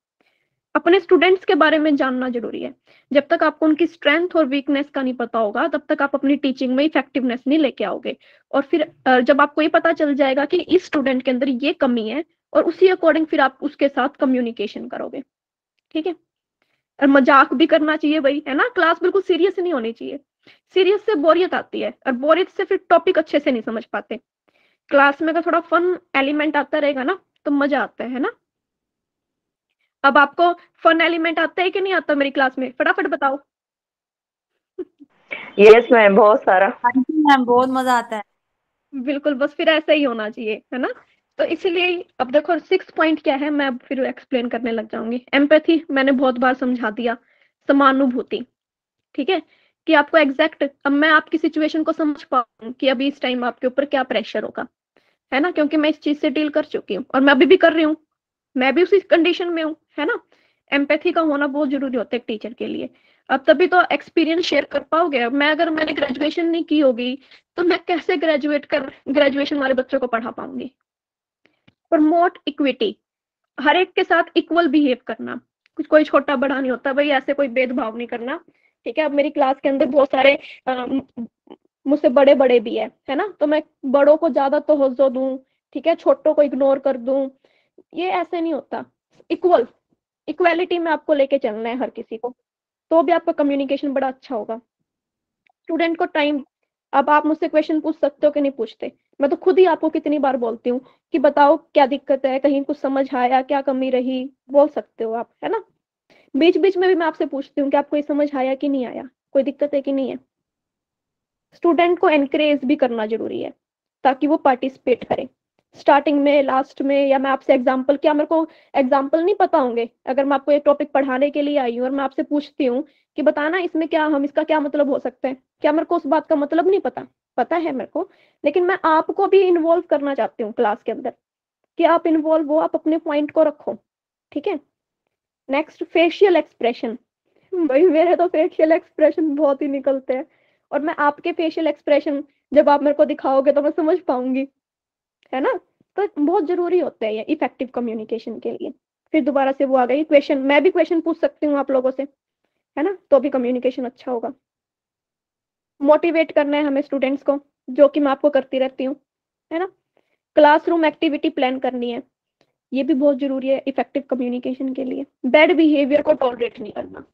Speaker 1: अपने स्टूडेंट्स के बारे में जानना जरूरी है। जब तक आपको उनकी स्ट्रेंथ और वीकनेस का नहीं पता होगा, तब तक आप अपनी टीचिंग में इफेक्टिवनेस नहीं लेके आओगे। और फिर जब आपको ये पता चल जाएगा कि इस स्टूडेंट के अंदर ये कमी है, और उसी अकॉर्डिंग फिर आप उसके साथ कम्युनिकेशन करोगे, ठीक है। और मजाक भी करना चाहिए भाई, है ना, क्लास बिल्कुल सीरियस नहीं होनी चाहिए। सीरियस से बोरियत आती है, और बोरियत से फिर टॉपिक अच्छे से नहीं समझ पाते। क्लास में अगर थोड़ा फन एलिमेंट आता रहेगा ना, तो मजा आता है ना। अब आपको फन एलिमेंट आता है कि नहीं आता मेरी क्लास में, फटाफट बताओ।
Speaker 2: यस मैम, बहुत सारा।
Speaker 7: हाँ जी मैम, बहुत मजा आता है।
Speaker 1: बिल्कुल, बस फिर ऐसा ही होना चाहिए, है ना। तो इसलिए अब देखो 6 पॉइंट क्या है, मैं अब फिर एक्सप्लेन करने लग जाऊंगी। एम्पैथी मैंने बहुत बार समझा दिया, समानुभूति, ठीक है, कि आपको एग्जैक्ट, अब मैं आपकी सिचुएशन को समझ पाऊँ कि अभी इस टाइम आपके ऊपर क्या प्रेशर होगा, है ना, क्योंकि मैं इस चीज से डील कर चुकी हूँ और मैं अभी भी कर रही हूँ, मैं भी उसी कंडीशन में हूँ, है ना। एम्पैथी का होना बहुत जरूरी होता है एक टीचर के लिए। अब तभी तो एक्सपीरियंस शेयर कर पाओगे। अब मैं, अगर मैंने ग्रेजुएशन नहीं की होगी, तो मैं कैसे ग्रेजुएशन वाले बच्चों को पढ़ा पाऊंगी? प्रमोट इक्विटी, हर एक के साथ इक्वल बिहेव करना, कुछ कोई छोटा बड़ा नहीं होता भाई, ऐसे कोई भेदभाव नहीं करना, ठीक है। अब मेरी क्लास के अंदर बहुत सारे मुझसे बड़े बड़े भी है ना, तो मैं बड़ों को ज्यादा तवज्जो दूं, ठीक है, छोटों को इग्नोर कर दूं, ये ऐसे नहीं होता। इक्वालिटी में आपको लेके चलना है हर किसी को, तो भी आपका कम्युनिकेशन बड़ा अच्छा होगा। स्टूडेंट को टाइम, अब आप मुझसे क्वेश्चन पूछ सकते हो कि नहीं पूछते, मैं तो खुद ही आपको कितनी बार बोलती हूँ कि बताओ क्या दिक्कत है, कहीं कुछ समझ आया, क्या कमी रही, बोल सकते हो आप, है ना। बीच बीच में भी मैं आपसे पूछती हूँ कि आपको ये समझ आया कि नहीं आया, कोई दिक्कत है कि नहीं है। स्टूडेंट को एनकरेज भी करना जरूरी है ताकि वो पार्टिसिपेट करे, स्टार्टिंग में, लास्ट में, या मैं आपसे एग्जाम्पल, क्या मेरे को एग्जाम्पल नहीं पता होंगे, अगर मैं आपको एक टॉपिक पढ़ाने के लिए आई हूँ और मैं आपसे पूछती हूँ कि बताना इसमें क्या, हम इसका क्या मतलब हो सकता है, क्या मेरे को उस बात का मतलब नहीं पता, पता है मेरे को, लेकिन मैं आपको भी इन्वॉल्व करना चाहती हूँ क्लास के अंदर, कि आप इन्वॉल्व हो, आप अपने पॉइंट को रखो, ठीक है। नेक्स्ट, फेशियल एक्सप्रेशन, भाई मेरे तो फेशियल एक्सप्रेशन बहुत ही निकलते हैं, और मैं आपके फेशियल एक्सप्रेशन जब आप मेरे को दिखाओगे तो मैं समझ पाऊंगी, है ना। तो बहुत जरूरी होता है ये इफेक्टिव कम्युनिकेशन के लिए। फिर दोबारा से वो आ गई क्वेश्चन, मैं भी क्वेश्चन पूछ सकती हूँ आप लोगों से, है ना, तो भी कम्युनिकेशन अच्छा होगा। मोटिवेट करना है हमें स्टूडेंट्स को, जो कि मैं आपको करती रहती हूँ, है ना। क्लासरूम एक्टिविटी प्लान करनी है, ये भी बहुत जरूरी है इफेक्टिव कम्युनिकेशन के लिए। बैड बिहेवियर को टॉलरेट नहीं करना,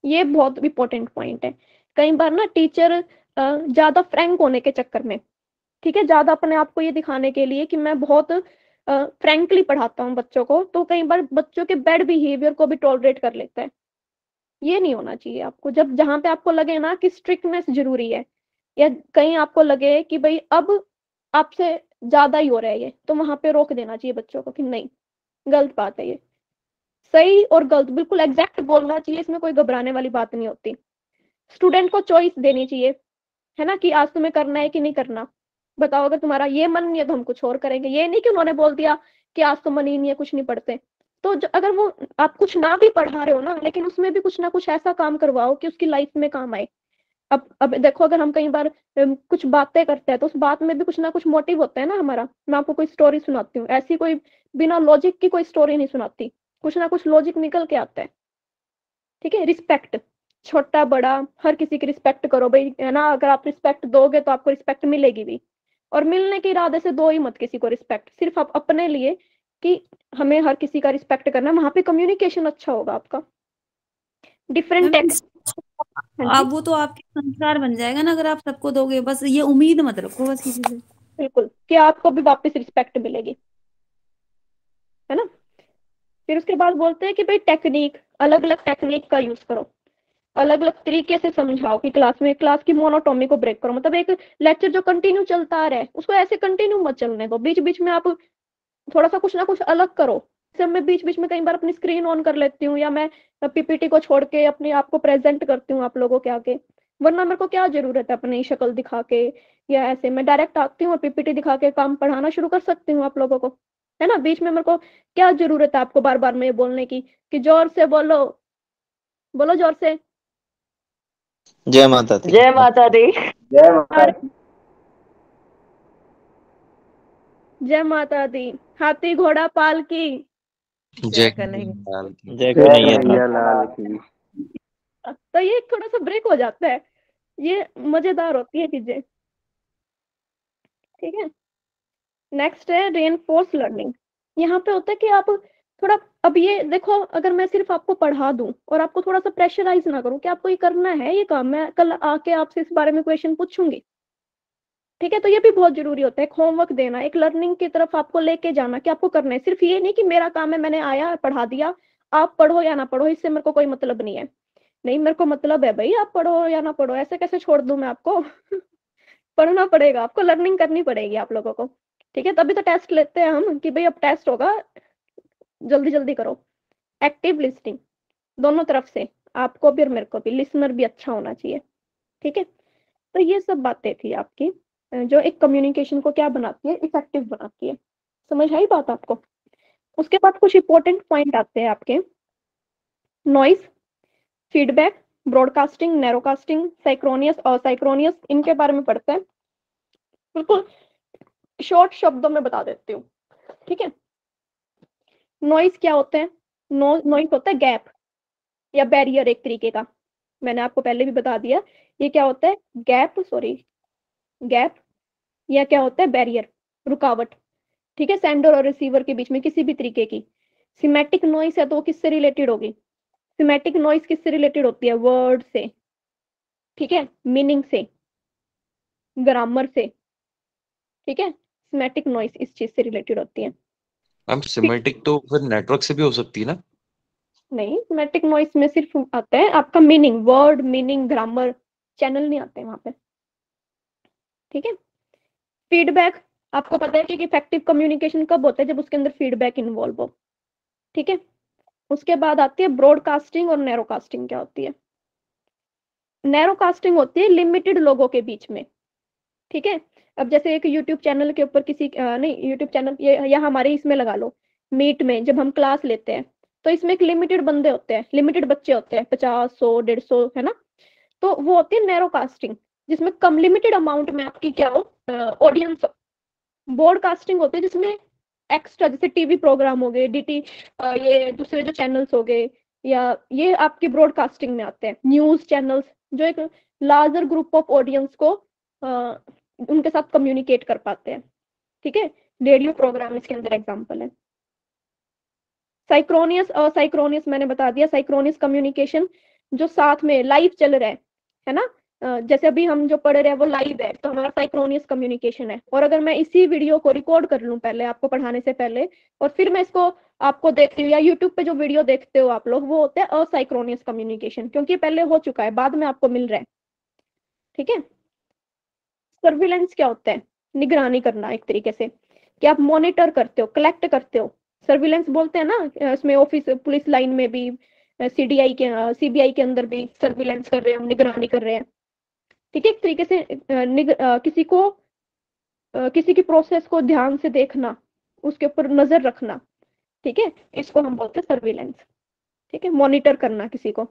Speaker 1: ये बहुत इंपॉर्टेंट पॉइंट है। कई बार ना टीचर ज्यादा फ्रैंक होने के चक्कर में, ठीक है, ज्यादा अपने आप को ये दिखाने के लिए कि मैं बहुत फ्रैंकली पढ़ाता हूँ बच्चों को, तो कई बार बच्चों के बैड बिहेवियर को भी टॉलरेट कर लेता है। ये नहीं होना चाहिए आपको। जब जहां पे आपको लगे ना कि स्ट्रिक्टनेस जरूरी है, या कहीं आपको लगे कि भाई अब आपसे ज्यादा ही हो रहा है ये, तो वहां पे रोक देना चाहिए बच्चों को कि नहीं, गलत बात है ये। सही और गलत बिल्कुल एग्जैक्ट बोलना चाहिए, इसमें कोई घबराने वाली बात नहीं होती। स्टूडेंट को चॉइस देनी चाहिए, है ना, कि आज तुम्हें करना है कि नहीं करना, बताओ, अगर तुम्हारा ये मन नहीं है तो हम कुछ और करेंगे। ये नहीं कि उन्होंने बोल दिया कि आज तो मन ही नहीं है, कुछ नहीं पढ़ते, तो अगर वो आप कुछ ना भी पढ़ा रहे हो ना, लेकिन उसमें भी कुछ ना कुछ ऐसा काम करवाओ कि उसकी लाइफ में काम आए। अब देखो, अगर हम कई बार कुछ बातें करते हैं तो उस बात में भी कुछ ना कुछ मोटिव होता है ना हमारा। मैं आपको कोई स्टोरी सुनाती हूँ, ऐसी कोई बिना लॉजिक की कोई स्टोरी नहीं सुनाती, कुछ ना कुछ लॉजिक निकल के आता है, ठीक है। रिस्पेक्ट, छोटा बड़ा हर किसी की रिस्पेक्ट करो भाई, है ना। अगर आप रिस्पेक्ट दोगे तो आपको रिस्पेक्ट मिलेगी भी, और मिलने के इरादे से दो ही मत किसी को रिस्पेक्ट, सिर्फ आप अपने लिए कि हमें हर किसी का रिस्पेक्ट करना है, वहां पे कम्युनिकेशन अच्छा होगा आपका। डिफरेंट
Speaker 3: अब वो तो आपके संस्कार बन जाएगा ना, अगर आप सबको दोगे, बस ये उम्मीद मत रखो बस किसी से।
Speaker 1: बिल्कुल, कि आपको भी वापस रिस्पेक्ट मिलेगी, है ना। फिर उसके बाद बोलते हैं कि भाई टेक्निक, अलग अलग टेक्निक का यूज करो, अलग अलग तरीके से समझाओ, कि क्लास की मोनोटोमी को ब्रेक करो। मतलब एक लेक्चर जो कंटिन्यू चलता आ रहा है उसको ऐसे कंटिन्यू मत चलने दो, बीच बीच में आप थोड़ा सा कुछ ना कुछ अलग करो। जैसे मैं बीच बीच में कई बार अपनी स्क्रीन ऑन कर लेती हूँ, या मैं पीपीटी को छोड़ के अपने आप को प्रेजेंट करती हूँ आप लोगों के आगे, वरना मेरे को क्या जरूरत है अपनी शक्ल दिखा के, या ऐसे मैं डायरेक्ट आती हूँ और पीपीटी दिखा के काम पढ़ाना शुरू कर सकती हूँ आप लोगों को, है ना। बीच में मेरे को क्या जरूरत है आपको बार बार में बोलने की कि जोर से बोलो, बोलो जोर से,
Speaker 5: जय माता दी।
Speaker 2: जय माता दी।
Speaker 8: जय माता दी।
Speaker 1: जय माता दी। हाथी घोड़ा पालकी।
Speaker 6: जय
Speaker 4: कन्हैया।
Speaker 6: लाल की।
Speaker 5: जय
Speaker 8: जय
Speaker 5: कन्हैया
Speaker 8: कन्हैया
Speaker 5: लाल।
Speaker 8: लाल की।
Speaker 1: तो ये थोड़ा सा ब्रेक हो जाता है, ये मजेदार होती है चीजें, ठीक है। नेक्स्ट है रेनफोर्स लर्निंग। यहाँ पे होता है कि आप थोड़ा, अब ये देखो, अगर मैं सिर्फ आपको पढ़ा दूं और आपको थोड़ा सा प्रेशराइज ना करूं कि आपको ये करना है ये काम, मैं कल आके आपसे इस बारे में क्वेश्चन पूछूंगी, ठीक है, तो ये भी बहुत जरूरी होता है। एक होमवर्क देना, एक लर्निंग की तरफ आपको लेके जाना कि आपको करना है। सिर्फ ये नहीं कि मेरा काम है, मैंने आया पढ़ा दिया, आप पढ़ो या ना पढ़ो, इससे मेरे को कोई मतलब नहीं है। नहीं, मेरे को मतलब है भाई, आप पढ़ो या ना पढ़ो, ऐसे कैसे छोड़ दूं मैं आपको पढ़ना पड़ेगा आपको, लर्निंग करनी पड़ेगी आप लोगों को, ठीक है। तभी तो टेस्ट लेते हैं हम कि भाई अब टेस्ट होगा, जल्दी जल्दी करो। एक्टिव लिसनिंग, दोनों तरफ से, आपको भी और मेरे को भी, लिसनर भी अच्छा होना चाहिए, ठीक है। तो ये सब बातें थी आपकी, जो एक कम्युनिकेशन को क्या बनाती है, इफेक्टिव बनाती है। समझ आई बात आपको। उसके बाद कुछ इंपॉर्टेंट पॉइंट आते हैं आपके, नॉइस, फीडबैक, ब्रॉडकास्टिंग, नैरोकास्टिंग, साइक्रोनियस और साइक्रोनियस, इनके बारे में पढ़ते हैं। बिल्कुल शॉर्ट शब्दों में बता देती हूँ। ठीक है। नॉइस क्या होता है? नॉइस होता है गैप या बैरियर एक तरीके का। मैंने आपको पहले भी बता दिया ये क्या होता है, गैप या क्या होता है बैरियर, रुकावट। ठीक है, सेंडर और रिसीवर के बीच में किसी भी तरीके की। सिमेटिक नॉइस है तो वो किससे रिलेटेड होगी? सिमेटिक नॉइस किससे रिलेटेड होती है? वर्ड से, ठीक है, मीनिंग से, ग्रामर से। ठीक है, सिमेटिक नॉइस इस चीज से रिलेटेड होती है।
Speaker 6: मैम सिमेटिक तो फिर नेटवर्क से भी हो सकती है ना?
Speaker 1: नहीं, सिमेटिक नॉइस में सिर्फ आता है आपका meaning, word meaning, grammar, channel नहीं आते वहां पे। ठीक है। फीडबैक, आपको पता है कि इफेक्टिव कम्युनिकेशन कब होता है? जब उसके अंदर फीडबैक इन्वॉल्व हो। ठीक है। उसके बाद आती है ब्रॉडकास्टिंग। और नैरोकास्टिंग क्या होती है? नैरोकास्टिंग होती है लिमिटेड लोगों के बीच में। ठीक है। अब जैसे एक यूट्यूब चैनल के ऊपर किसी नहीं, यूट्यूब चैनल या हमारे इसमें लगा लो, मीट में जब हम क्लास लेते हैं तो इसमें एक लिमिटेड बंदे होते हैं, लिमिटेड बच्चे होते हैं, 50, 100, 150, है ना। तो वो होती है नैरो कास्टिंग, जिसमें कम लिमिटेड अमाउंट में आपकी क्या हो, ऑडियंस। ब्रॉडकास्टिंग होती है जिसमें एक्स्ट्रा, जैसे टीवी प्रोग्राम हो गए, डीटी, ये दूसरे जो चैनल्स हो गए, या ये आपके ब्रॉडकास्टिंग में आते हैं। न्यूज चैनल्स जो एक लार्जर ग्रुप ऑफ ऑडियंस को उनके साथ कम्युनिकेट कर पाते हैं। ठीक है। रेडियो प्रोग्राम इसके अंदर एग्जांपल है। साइक्रोनियस और साइक्रोनियस मैंने बता दिया। साइक्रोनियस कम्युनिकेशन जो साथ में लाइव चल रहा है ना। जैसे अभी हम जो पढ़ रहे हैं वो लाइव है, तो हमारा साइक्रोनियस कम्युनिकेशन है। और अगर मैं इसी वीडियो को रिकॉर्ड कर लूं पहले आपको पढ़ाने से पहले, और फिर मैं इसको आपको देखती हूँ, या यूट्यूब पे जो वीडियो देखते हो आप लोग, वो होता है असाइक्रोनियस कम्युनिकेशन, क्योंकि पहले हो चुका है, बाद में आपको मिल रहा है। ठीक है। सर्विलेंस क्या होता है? निगरानी करना एक तरीके से, कि आप मॉनिटर करते हो, कलेक्ट करते हो। सर्विलेंस बोलते हैं ना, इसमें ऑफिस पुलिस लाइन में भी, सीडीआई के सीबीआई के अंदर भी सर्विलेंस कर रहे हैं हम, निगरानी कर रहे हैं। ठीक है। एक तरीके से किसी की प्रोसेस को ध्यान से देखना, उसके ऊपर नजर रखना। ठीक है, इसको हम बोलते हैं सर्विलेंस। ठीक है, मॉनिटर करना किसी को,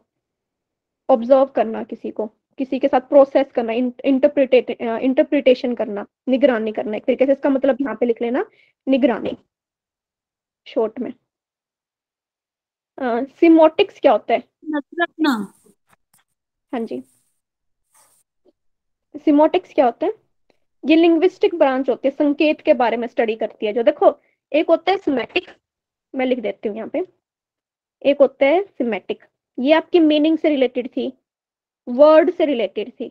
Speaker 1: ऑब्जर्व करना किसी को, किसी के साथ प्रोसेस करना, इंटरप्रिटेशन करना, निगरानी करना एक तरीके से। इसका मतलब यहाँ पे लिख लेना, निगरानी शॉर्ट में। सिमोटिक्स क्या होता है?
Speaker 3: नजर रखना।
Speaker 1: हाँ जी, सिमोटिक्स क्या होता है? ये लिंग्विस्टिक ब्रांच होती है, संकेत के बारे में स्टडी करती है। जो देखो, एक होता है सिमेटिक, मैं लिख देती हूँ यहाँ पे। एक होता है सिमेटिक, ये आपकी मीनिंग से रिलेटेड थी, वर्ड से रिलेटेड थी।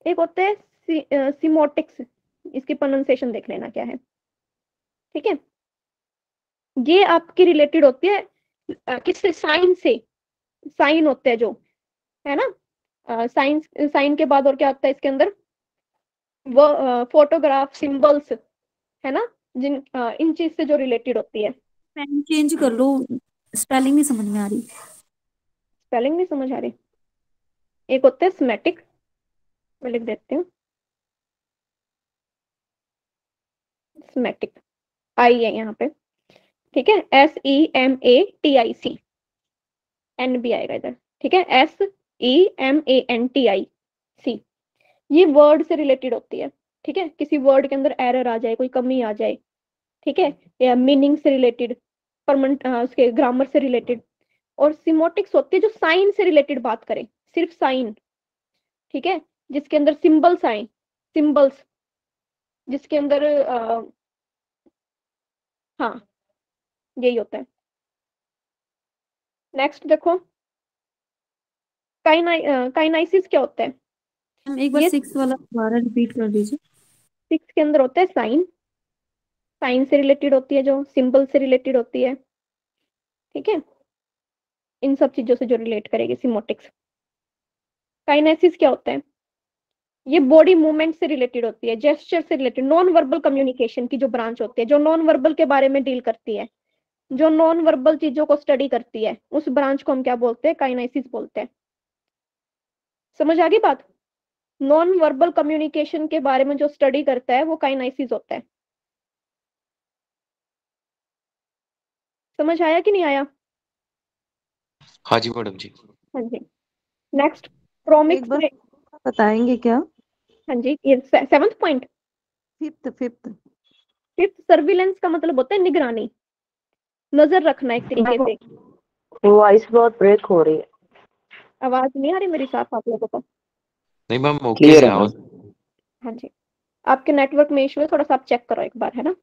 Speaker 1: एक होता है सिमोटिक्स, इसकी प्रोनाउंसिएशन देख लेना क्या है। ठीक है। ये आपकी रिलेटेड होती है किससे? साइन से। साइन होते हैं जो, है ना। साइन, साइन के बाद और क्या होता है इसके अंदर? वो फोटोग्राफ, सिंबल्स, है ना, जिन इन चीज से जो रिलेटेड होती है।
Speaker 3: पेन चेंज कर लो, स्पेलिंग नहीं समझ में आ रही।
Speaker 1: स्पेलिंग नहीं समझ आ रही? एक होता है सिमेटिक, मैं लिख देती हूँ, सिमेटिक, आई है यहाँ पे। ठीक है, SEMATIC, एन भी आएगा इधर। ठीक है, SEMANTIC, ये वर्ड से रिलेटेड होती है। ठीक है, किसी वर्ड के अंदर एरर आ जाए, कोई कमी आ जाए, ठीक है, या मीनिंग से रिलेटेड, परमानेंट उसके ग्रामर से रिलेटेड। और सिमोटिक्स होती है जो साइन से रिलेटेड बात करे, सिर्फ साइन। ठीक है, जिसके अंदर सिंबल्स आए, सिंबल्स जिसके अंदर हाँ, यही होता है। नेक्स्ट देखो, काइनाइसिस क्या होता है?
Speaker 3: हम एक बार
Speaker 1: ये
Speaker 3: 6 वाला दोबारा रिपीट कर दीजिए।
Speaker 1: 6 के अंदर होता है साइन, साइन से रिलेटेड होती है, जो सिंबल से रिलेटेड होती है। ठीक है, इन सब चीजों से जो रिलेट करेगी सिमोटिक्स। काइनेसिस क्या होता है? ये बॉडी मूवमेंट से रिलेटेड होती है, जेस्चर से रिलेटेड, नॉन वर्बल कम्युनिकेशन की जो ब्रांच होती है, जो नॉन वर्बल के बारे में डील करती है, जो नॉन वर्बल चीजों को स्टडी करती है, उस ब्रांच को हम क्या बोलते हैं? काइनेसिस बोलते हैं। समझ आ गई बात? नॉन वर्बल कम्युनिकेशन के बारे में जो स्टडी करता है वो काइनेसिस होता है। समझ आया कि नहीं आया?
Speaker 6: हाँ जी मैडम जी।
Speaker 1: हाँ जी। नेक्स्ट,
Speaker 4: एक
Speaker 1: प्रोमिक्स
Speaker 4: बार बताएंगे क्या?
Speaker 1: हाँ जी, ये 7th point.
Speaker 4: Fifth
Speaker 1: fifth surveillance का मतलब होता है निगरानी, नजर रखना एक तरीके से।
Speaker 2: वॉइस बहुत ब्रेक हो रही है,
Speaker 1: आवाज नहीं आ रही मेरी साफ आप लोगों को?
Speaker 6: नहीं मैम ओके
Speaker 5: क्लियर
Speaker 6: है
Speaker 5: है
Speaker 6: आवाज।
Speaker 1: हाँ जी, आपके नेटवर्क में इशू है, थोड़ा सा आप चेक करो एक बार, है ना।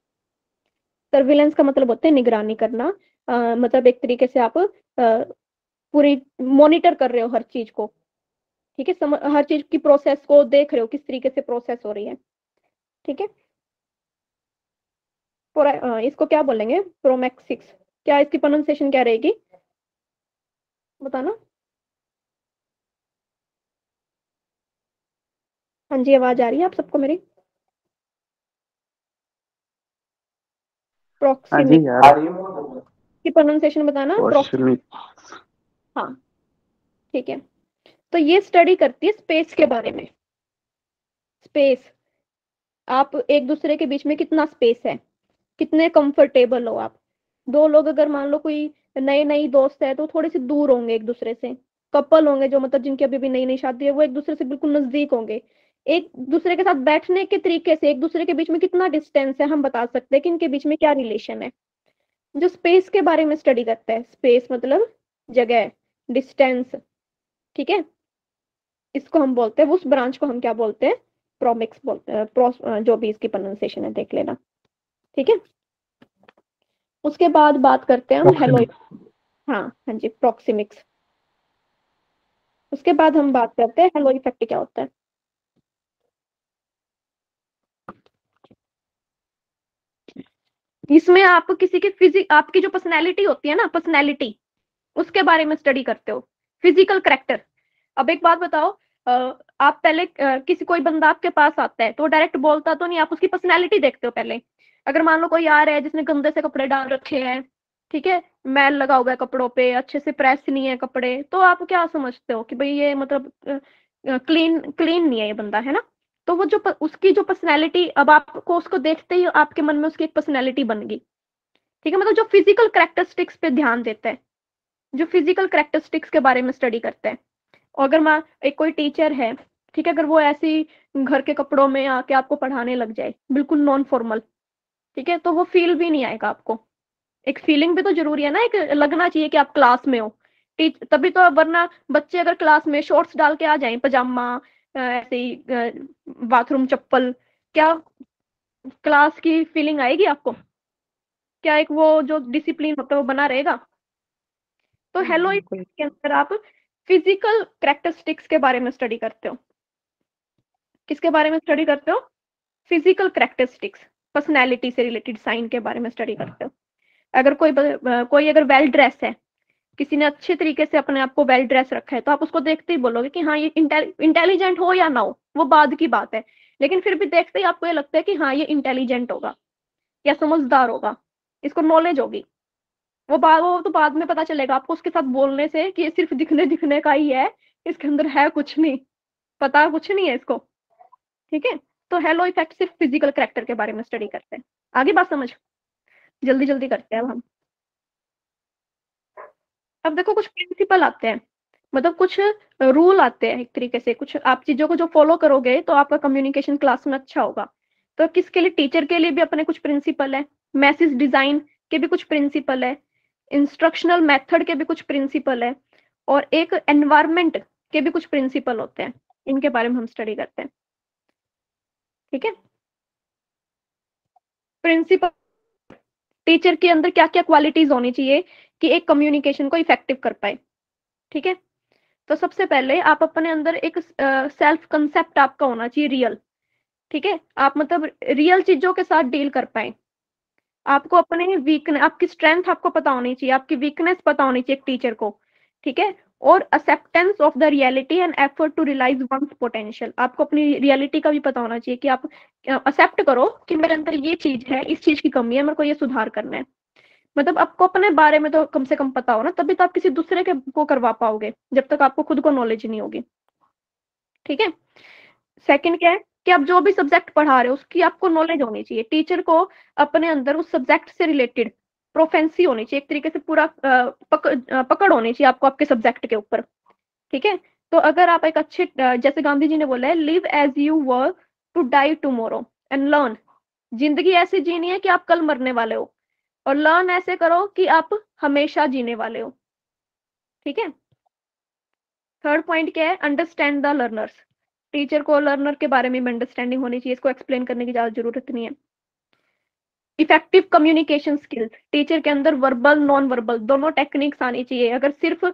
Speaker 1: सर्विलेंस का मतलब होता है निगरानी करना, मतलब एक तरीके से आप पूरी मॉनिटर कर रहे हो हर चीज को, ठीक है, हर चीज की प्रोसेस को देख रहे हो किस तरीके से प्रोसेस हो रही है, ठीक है। इसको क्या बोलेंगे, प्रोमैक्सिक्स, क्या इसकी प्रोनाउंसिएशन क्या रहेगी बताना। हाँ जी, आवाज आ रही है आप सबको मेरी?
Speaker 5: हाँ
Speaker 1: प्रोक्सिमिक
Speaker 5: जी यार,
Speaker 1: की प्रोनाउंसिएशन बताना,
Speaker 5: प्रोक्सिमिक्स।
Speaker 1: हाँ ठीक है। तो ये स्टडी करती है स्पेस के बारे में। स्पेस, आप एक दूसरे के बीच में कितना स्पेस है, कितने कंफर्टेबल हो आप। दो लोग अगर मान लो कोई नए नई दोस्त है तो थोड़े से दूर होंगे एक दूसरे से। कपल होंगे जो मतलब जिनकी अभी भी नई नई शादी है, वो एक दूसरे से बिल्कुल नजदीक होंगे। एक दूसरे के साथ बैठने के तरीके से एक दूसरे के बीच में कितना डिस्टेंस है, हम बता सकते हैं कि इनके बीच में क्या रिलेशन है। जो स्पेस के बारे में स्टडी करता है, स्पेस मतलब जगह, डिस्टेंस, ठीक है, इसको हम बोलते हैं, उस ब्रांच को हम क्या बोलते हैं, प्रोमिक्स बोलते हैं, जो भी इसकी प्रोनाउंसिएशन है देख लेना, ठीक है। उसके बाद बात करते हैं हम हेलो, हाँ हाँ जी, प्रोक्सिमिक्स। उसके बाद हम बात करते हैं हेलो इफेक्ट क्या होता है। इसमें आप किसी की आपकी जो पर्सनैलिटी होती है ना, पर्सनैलिटी, उसके बारे में स्टडी करते हो, फिजिकल कैरेक्टर। अब एक बात बताओ, आप पहले किसी कोई बंदा आपके पास आता है तो डायरेक्ट बोलता तो नहीं, आप उसकी पर्सनैलिटी देखते हो पहले। अगर मान लो कोई आ रहा है जिसने गंदे से कपड़े डाल रखे हैं, ठीक है, मैल लगा हुआ है कपड़ों पे, अच्छे से प्रेस नहीं है कपड़े, तो आप क्या समझते हो कि भाई ये मतलब क्लीन क्लीन नहीं है ये बंदा, है ना। तो वो जो उसकी जो पर्सनैलिटी, अब आपको उसको देखते ही आपके मन में उसकी एक पर्सनैलिटी बन गई, ठीक है। मतलब जो फिजिकल कैरेक्टरिस्टिक्स पे ध्यान देता है, जो फिजिकल कैरेक्टरिस्टिक्स के बारे में स्टडी करते हैं। और अगर मान एक कोई टीचर है, ठीक है, अगर वो ऐसी घर के कपड़ों में आके आपको पढ़ाने लग जाए बिल्कुल नॉन फॉर्मल, ठीक है, तो वो फील भी नहीं आएगा आपको। एक फीलिंग भी तो जरूरी है ना, एक लगना चाहिए कि आप क्लास में हो, तभी तो, वरना बच्चे अगर क्लास में शॉर्ट्स डाल के आ जाएं, पजामा, ऐसे ही बाथरूम चप्पल, क्या क्लास की फीलिंग आएगी आपको? क्या एक वो जो डिसिप्लिन होता है वो बना रहेगा? तो हेलो
Speaker 2: बिल्कुल।
Speaker 1: के अंदर आप फिजिकल कैरेक्टरिस्टिक्स के बारे में स्टडी करते हो। किसके बारे में स्टडी करते हो? फिजिकल कैरेक्टरिस्टिक्स, पर्सनैलिटी से रिलेटेड साइन के बारे में स्टडी करते हो। अगर कोई अगर वेल ड्रेस है, किसी ने अच्छे तरीके से अपने आप को वेल ड्रेस रखा है, तो आप उसको देखते ही बोलोगे कि हाँ ये इंटेलिजेंट हो या ना हो, वो बाद की बात है, लेकिन फिर भी देखते ही आपको ये लगता है कि हाँ ये इंटेलिजेंट होगा या समझदार होगा, इसको नॉलेज होगी। वो तो बाद में पता चलेगा आपको उसके साथ बोलने से कि ये सिर्फ दिखने दिखने का ही है, इसके अंदर है कुछ नहीं, पता कुछ नहीं है इसको, ठीक है। तो हेलो इफेक्ट सिर्फ फिजिकल कैरेक्टर के बारे में स्टडी करते हैं। आगे बात समझ, जल्दी जल्दी करते हैं अब हम। अब देखो कुछ प्रिंसिपल आते हैं, मतलब कुछ रूल आते हैं, एक तरीके से कुछ आप चीजों को जो फॉलो करोगे तो आपका कम्युनिकेशन क्लास में अच्छा होगा। तो किसके लिए, टीचर के लिए भी अपने कुछ प्रिंसिपल है, मैसेज डिजाइन के भी कुछ प्रिंसिपल है, इंस्ट्रक्शनल मेथड के भी कुछ प्रिंसिपल है, और एक एनवायरमेंट के भी कुछ प्रिंसिपल होते हैं। इनके बारे में हम स्टडी करते हैं, ठीक है। प्रिंसिपल, टीचर के अंदर क्या क्या क्वालिटीज होनी चाहिए कि एक कम्युनिकेशन को इफेक्टिव कर पाए, ठीक है। तो सबसे पहले आप अपने अंदर एक सेल्फ कंसेप्ट आपका होना चाहिए रियल, ठीक है। आप मतलब रियल चीजों के साथ डील कर पाए। आपको अपने वीकनेस, आपकी स्ट्रेंथ आपको पता होनी चाहिए, आपकी वीकनेस पता होनी चाहिए एक टीचर को, ठीक है। और acceptance of the reality and effort to realise one's potential, आपको अपनी रियलिटी का भी पता होना चाहिए कि आप एक्सेप्ट करो कि मेरे अंदर ये चीज है, इस चीज की कमी है, मेरे को ये सुधार करना है। मतलब आपको अपने बारे में तो कम से कम पता हो ना, तभी तो आप किसी दूसरे के को करवा पाओगे, जब तक आपको खुद को नॉलेज नहीं होगी, ठीक है। सेकंड क्या है कि आप जो भी सब्जेक्ट पढ़ा रहे हो उसकी आपको नॉलेज होनी चाहिए। टीचर को अपने अंदर उस सब्जेक्ट से रिलेटेड प्रोफेंसी होनी चाहिए, एक तरीके से पूरा पकड़ होनी चाहिए आपको आपके सब्जेक्ट के ऊपर, ठीक है। तो अगर आप एक अच्छे, जैसे गांधी जी ने बोला है, live as you were to die tomorrow and learn जिंदगी ऐसे जीनी है कि आप कल मरने वाले हो, और लर्न ऐसे करो कि आप हमेशा जीने वाले हो। ठीक है। थर्ड पॉइंट क्या है? Understand the learners. टीचर को लर्नर के बारे में अंडरस्टैंडिंग होनी चाहिए, इसको एक्सप्लेन करने की ज्यादा जरूरत नहीं है। इफेक्टिव कम्युनिकेशन स्किल्स, टीचर के अंदर वर्बल नॉन वर्बल दोनों टेक्निक्स आनी चाहिए। अगर सिर्फ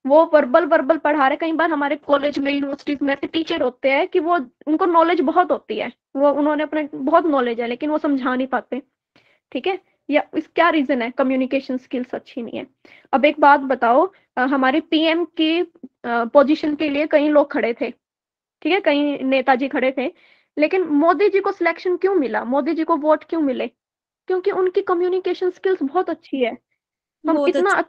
Speaker 1: वो वर्बल पढ़ा रहे, कई बार हमारे कॉलेज में यूनिवर्सिटीज में ऐसे टीचर होते हैं कि वो उनको नॉलेज बहुत होती है, वो उन्होंने अपने बहुत नॉलेज है, लेकिन वो समझा नहीं पाते। ठीक है, या इस क्या रीजन है? कम्युनिकेशन स्किल्स अच्छी नहीं है। अब एक बात बताओ, हमारे पीएम की पोजीशन के लिए कई लोग खड़े थे, ठीक है, कई नेताजी खड़े थे, लेकिन मोदी जी को सिलेक्शन क्यों मिला? मोदी जी को वोट क्यों मिले? क्योंकि उनकी कम्युनिकेशन स्किल्स बहुत अच्छी है। हम
Speaker 3: बहुत
Speaker 1: इतना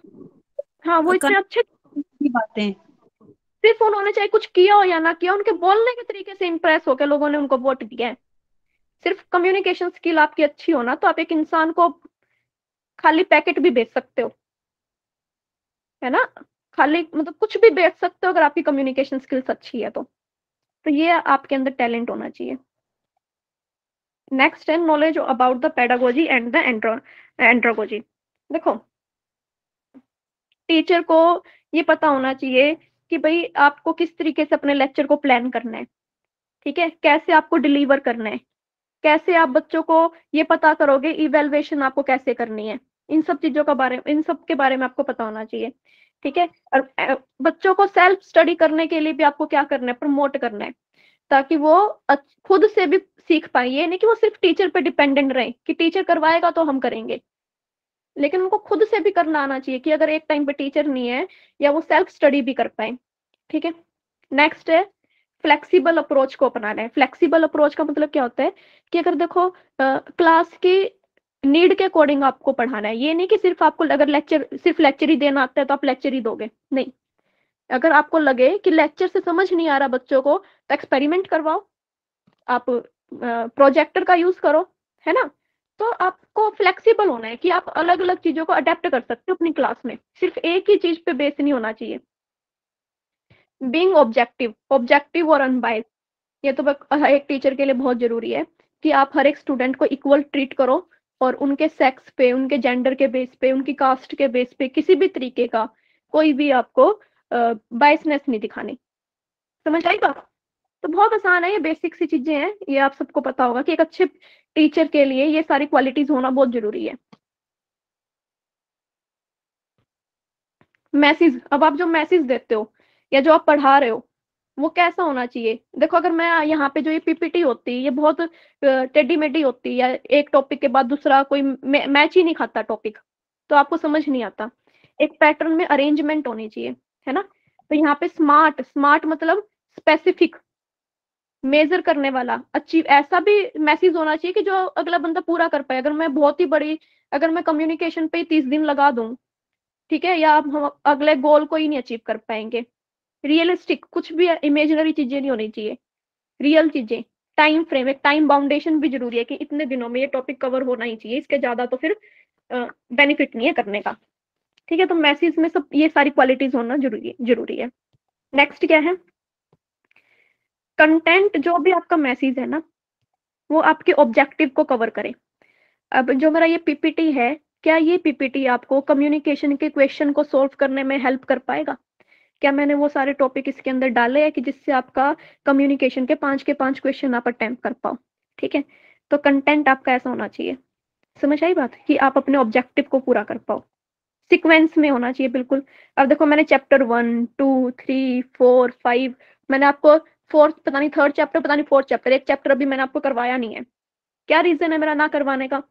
Speaker 1: हाँ, वो इतने अच्छे,
Speaker 3: अच्छी बातें।
Speaker 1: सिर्फ उन्होंने चाहे कुछ किया हो या ना किया, उनके बोलने के तरीके से इंप्रेस होकर लोगों ने उनको वोट दिया है। सिर्फ कम्युनिकेशन स्किल आपकी अच्छी हो ना, तो आप एक इंसान को खाली पैकेट भी बेच सकते हो, है ना, खाली मतलब कुछ भी बेच सकते हो अगर आपकी कम्युनिकेशन स्किल्स अच्छी है तो ये आपके अंदर टैलेंट होना चाहिए। नेक्स्ट है knowledge about the pedagogy and the andragogy. देखो, टीचर को ये पता होना चाहिए कि भाई आपको किस तरीके से अपने लेक्चर को प्लान करना है, ठीक है, कैसे आपको डिलीवर करना है, कैसे आप बच्चों को ये पता करोगे इवेल्युएशन आपको कैसे करनी है, इन सब चीजों का इन सब के बारे में आपको पता होना चाहिए। ठीक है, और बच्चों को सेल्फ स्टडी करने के लिए भी आपको क्या करना है? प्रमोट करना है, ताकि वो खुद से भी सीख पाए। ये नहीं कि वो सिर्फ टीचर पे डिपेंडेंट रहे कि टीचर करवाएगा तो हम करेंगे, लेकिन उनको खुद से भी करना आना चाहिए कि अगर एक टाइम पे टीचर नहीं है, या वो सेल्फ स्टडी भी कर पाए। ठीक है। नेक्स्ट है फ्लेक्सिबल अप्रोच को अपनाना है। फ्लेक्सिबल अप्रोच का मतलब क्या होता है कि अगर देखो क्लास की नीड के अकॉर्डिंग आपको पढ़ाना है। ये नहीं कि सिर्फ आपको अगर सिर्फ लेक्चर ही देना आता है तो आप लेक्चर ही दोगे, नहीं। अगर आपको लगे कि लेक्चर से समझ नहीं आ रहा बच्चों को, तो एक्सपेरिमेंट करवाओ, आप प्रोजेक्टर का यूज करो, है ना। तो आपको फ्लेक्सिबल होना है कि आप अलग अलग चीजों को अडेप्ट कर सकते हो अपनी क्लास में, सिर्फ एक ही चीज पे बेस नहीं होना चाहिए। बीइंग ऑब्जेक्टिव और अनबायस्ड, ये तो एक टीचर के लिए बहुत जरूरी है कि आप हर एक स्टूडेंट को इक्वल ट्रीट करो, और उनके सेक्स पे, उनके जेंडर के बेस पे, उनकी कास्ट के बेस पे किसी भी तरीके का कोई भी आपको बायसनेस नहीं दिखानी। समझ आई बात? तो बहुत आसान है, ये बेसिक सी चीजें हैं, ये आप सबको पता होगा कि एक अच्छे टीचर के लिए ये सारी क्वालिटीज होना बहुत जरूरी है। मैसेज, अब आप जो मैसेज देते हो या जो आप पढ़ा रहे हो वो कैसा होना चाहिए? देखो, अगर मैं यहाँ पे जो ये पीपीटी होती है ये बहुत टेढ़ी मेढ़ी होती है, या एक टॉपिक के बाद दूसरा कोई मैच ही नहीं खाता टॉपिक, तो आपको समझ नहीं आता। एक पैटर्न में अरेंजमेंट होनी चाहिए, है ना। तो यहाँ पे स्मार्ट मतलब स्पेसिफिक, मेजर करने वाला, अचीव, ऐसा भी मैसेज होना चाहिए कि जो अगला बंदा पूरा कर पाए। अगर मैं बहुत ही बड़ी, अगर मैं कम्युनिकेशन पे 30 दिन लगा दूं, ठीक है, या हम अगले गोल को ही नहीं अचीव कर पाएंगे। रियलिस्टिक, कुछ भी इमेजिनरी चीजें नहीं होनी चाहिए, रियल चीजें। टाइम फ्रेम, एक टाइम बाउंडेशन भी जरूरी है कि इतने दिनों में ये टॉपिक कवर होना ही चाहिए, इसके ज्यादा तो फिर बेनिफिट नहीं है करने का। ठीक है, तो मैसेज में सब ये सारी क्वालिटीज होना जरूरी है। नेक्स्ट क्या है? कंटेंट, जो भी आपका मैसेज है ना, वो आपके ऑब्जेक्टिव को कवर करे। अब जो मेरा ये पीपीटी है, क्या ये पीपीटी आपको कम्युनिकेशन के क्वेश्चन को सोल्व करने में हेल्प कर पाएगा? क्या मैंने वो सारे टॉपिक इसके अंदर डाले हैं कि जिससे आपका कम्युनिकेशन के 5 क्वेश्चन आप अटेम्प्ट कर पाओ? ठीक है, तो कंटेंट आपका ऐसा होना चाहिए। समझ आई बात? कि आप अपने ऑब्जेक्टिव को पूरा कर पाओ, सीक्वेंस में होना चाहिए बिल्कुल। अब देखो, मैंने चैप्टर 1, 2, 3, 4, 5, मैंने आपको फोर्थ पता नहीं, थर्ड चैप्टर पता नहीं, फोर्थ चैप्टर, एक चैप्टर अभी मैंने आपको करवाया नहीं है। क्या रीजन है मेरा ना करवाने का?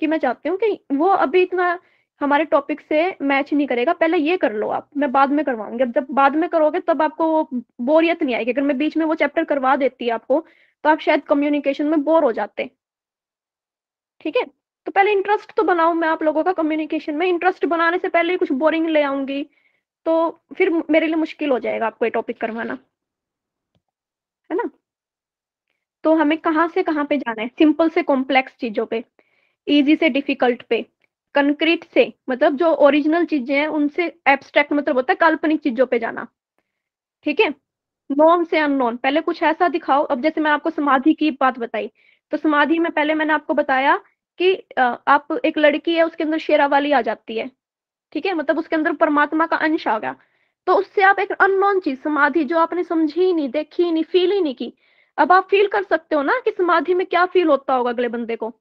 Speaker 1: कि मैं चाहती हूँ कि वो अभी इतना हमारे टॉपिक से मैच नहीं करेगा, पहले ये कर लो आप, मैं बाद में करवाऊंगी। अब जब बाद में करोगे तब आपको वो बोरियत नहीं आएगी। अगर मैं बीच में वो चैप्टर करवा देती है आपको, तो आप शायद कम्युनिकेशन में बोर हो जाते। ठीक है, तो पहले इंटरेस्ट तो बनाओ। मैं आप लोगों का कम्युनिकेशन में इंटरेस्ट बनाने से पहले ही कुछ बोरिंग ले आऊंगी तो फिर मेरे लिए मुश्किल हो जाएगा आपको ये टॉपिक करवाना, है ना। तो हमें कहाँ से कहाँ पे जाना है? सिंपल से कॉम्प्लेक्स चीजों पे, इजी से डिफिकल्ट पे, कंक्रीट से मतलब जो ओरिजिनल चीजें हैं उनसे एब्स्ट्रैक्ट मतलब होता है काल्पनिक चीजों पे जाना। ठीक है, नॉन से अननोन, पहले कुछ ऐसा दिखाओ। अब जैसे मैं आपको समाधि की बात बताई, तो समाधि में पहले मैंने आपको बताया कि आप एक लड़की है, उसके अंदर शेरावाली आ जाती है, ठीक है? मतलब उसके अंदर परमात्मा का अंश आ गया। तो उससे आप एक अननोन चीज़ समाधि जो आपने समझी ही नहीं, देखी ही नहीं, फ़ील ही नहीं की, अब आप फ़ील कर सकते हो ना कि समाधि में क्या फ़ील होता होगा अगले बंदे को।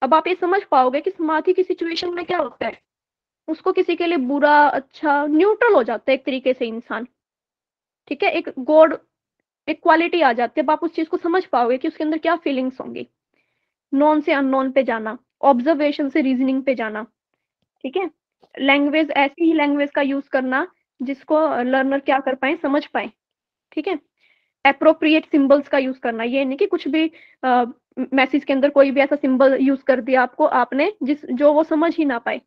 Speaker 1: अब आप ये समझ पाओगे कि समाधि की सिचुएशन में क्या होता है। उसको किसी के लिए बुरा, अच्छा, न्यूट्रल हो जाता है एक तरीके से इंसान, ठीक है? एक गॉड, एक क्वालिटी आ जाती है। अब आप उस चीज़ को समझ पाओगे कि उसके अंदर क्या फीलिंग्स होंगी। नॉन से अननोन पे जाना, ऑब्जर्वेशन से रीजनिंग पे जाना, ठीक है? लैंग्वेज, ऐसी ही लैंग्वेज का यूज़ करना जिसको लर्नर क्या कर पाएँ, समझ पाएँ, ठीक है? एप्रोप्रिएट सिंबल्स का यूज़ करना, ये नहीं कि कुछ भी मैसेज के अंदर कोई भी ऐसा सिंबल यूज़ कर दिया आपने जो वो समझ ही ना पाए,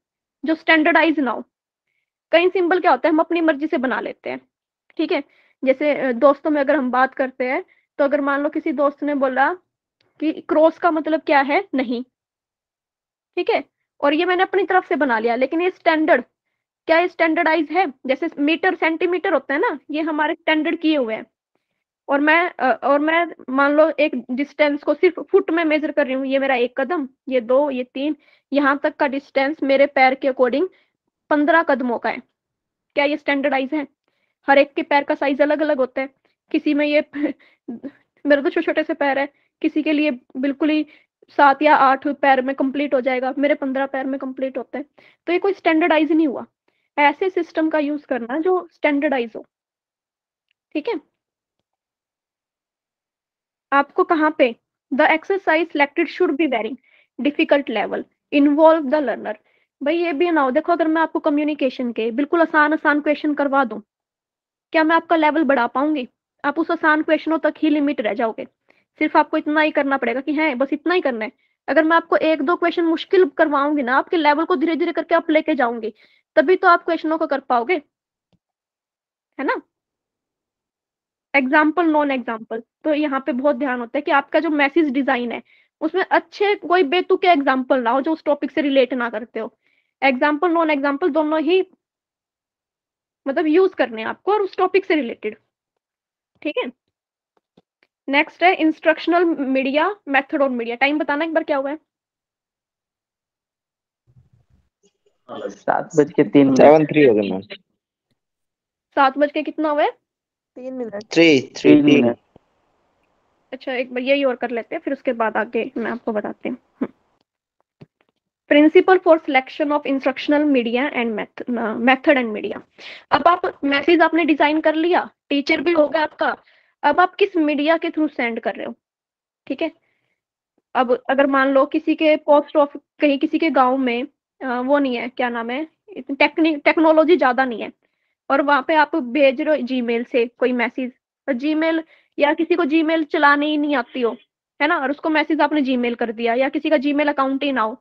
Speaker 1: जो स्टैंडर्डाइज़ ना हो। कई सिंबल क्या होता है, हम अपनी मर्ज़ी से बना लेते हैं, ठीक है? जैसे दोस्तों में अगर हम बात करते हैं, तो अगर मान लो किसी दोस्त ने बोला कि क्रॉस का मतलब क्या है? नहीं, ठीक है? और ये मैंने अपनी तरफ से बना लिया, लेकिन ये स्टैंडर्ड, क्या ये स्टैंडर्डाइज़ है? जैसे मीटर, सेंटीमीटर होता है ना, ये हमारे स्टैंडर्ड किए हुए हैं। और मैं मान लो एक डिस्टेंस को सिर्फ़ फुट में मेज़र कर रही हूँ, ये मेरा 1 कदम, ये 2, ये 3, यहाँ तक का डिस्टेंस मेरे पैर के अकॉर्डिंग 15 कदमों का है। क्या ये स्टैंडर्डाइज़ है? हर एक के पैर का साइज़ अलग-अलग होता है। किसी में ये मेरे तो छोटे-छोटे से पैर है, किसी के लिए बिल्कुल ही 7 या 8 पैर में कंप्लीट हो जाएगा, मेरे 15 पैर में कंप्लीट होता है। तो ये कोई स्टैंडर्डाइज़ नहीं हुआ। ऐसे सिस्टम का यूज़ करना जो स्टैंडर्डाइज़ हो, ठीक है? आपको कहाँ पे the exercise selected should be very difficult level, involve the learner. भाई ये भी ना हो, देखो अगर मैं आपको कम्युनिकेशन के बिल्कुल आसान क्वेश्चन करवा दूं, क्या मैं आपका लेवल बढ़ा पाऊंगी? आप उस आसान क्वेश्चनों तक ही लिमिट रह जाओगे। सिर्फ आपको इतना ही करना पड़ेगा कि है बस इतना ही करना है। अगर मैं आपको 1-2 क्वेश्चन मुश्किल करवाऊंगी ना, आपके लेवल को धीरे धीरे करके आप लेके जाऊंगी, तभी तो आप क्वेश्चनों को कर पाओगे, है ना? एग्जाम्पल, नॉन एग्जाम्पल, तो यहाँ पे बहुत ध्यान होता है कि आपका जो मैसेज डिजाइन है उसमें अच्छे कोई बेतुके एग्जाम्पल ना हो जो उस टॉपिक से रिलेट ना करते हो। एग्जाम्पल, नॉन एग्जाम्पल दोनों ही मतलब यूज करने हैं आपको और उस टॉपिक से रिलेटेड, ठीक है? नेक्स्ट है इंस्ट्रक्शनल मीडिया, मेथड और मीडिया। टाइम बताना एक बार क्या हुआ है?
Speaker 5: 7:03
Speaker 9: 7:03 हो गए मैम।
Speaker 1: 7 बज के कितना हुआ है?
Speaker 4: 3 मिनट।
Speaker 9: 3
Speaker 1: अच्छा, एक बार यही और कर लेते हैं, फिर उसके बाद आगे मैं आपको बताती हूँ। Principle for selection of instructional media and method and media. अब आप मैसेज आपने डिजाइन कर लिया, टीचर भी होगा आपका, अब आप किस मीडिया के थ्रू सेंड कर रहे हो, ठीक है? अब अगर मान लो किसी के पोस्ट ऑफिस, कहीं किसी के गांव में वो नहीं है, क्या नाम है, टेक्नोलॉजी ज्यादा नहीं है, और वहां पे आप भेज रहे हो जीमेल से कोई मैसेज, और जीमेल, या किसी को जीमेल चलाने ही नहीं आती हो, है ना, और उसको मैसेज आपने जीमेल कर दिया, या किसी का जीमेल अकाउंट ही ना हो,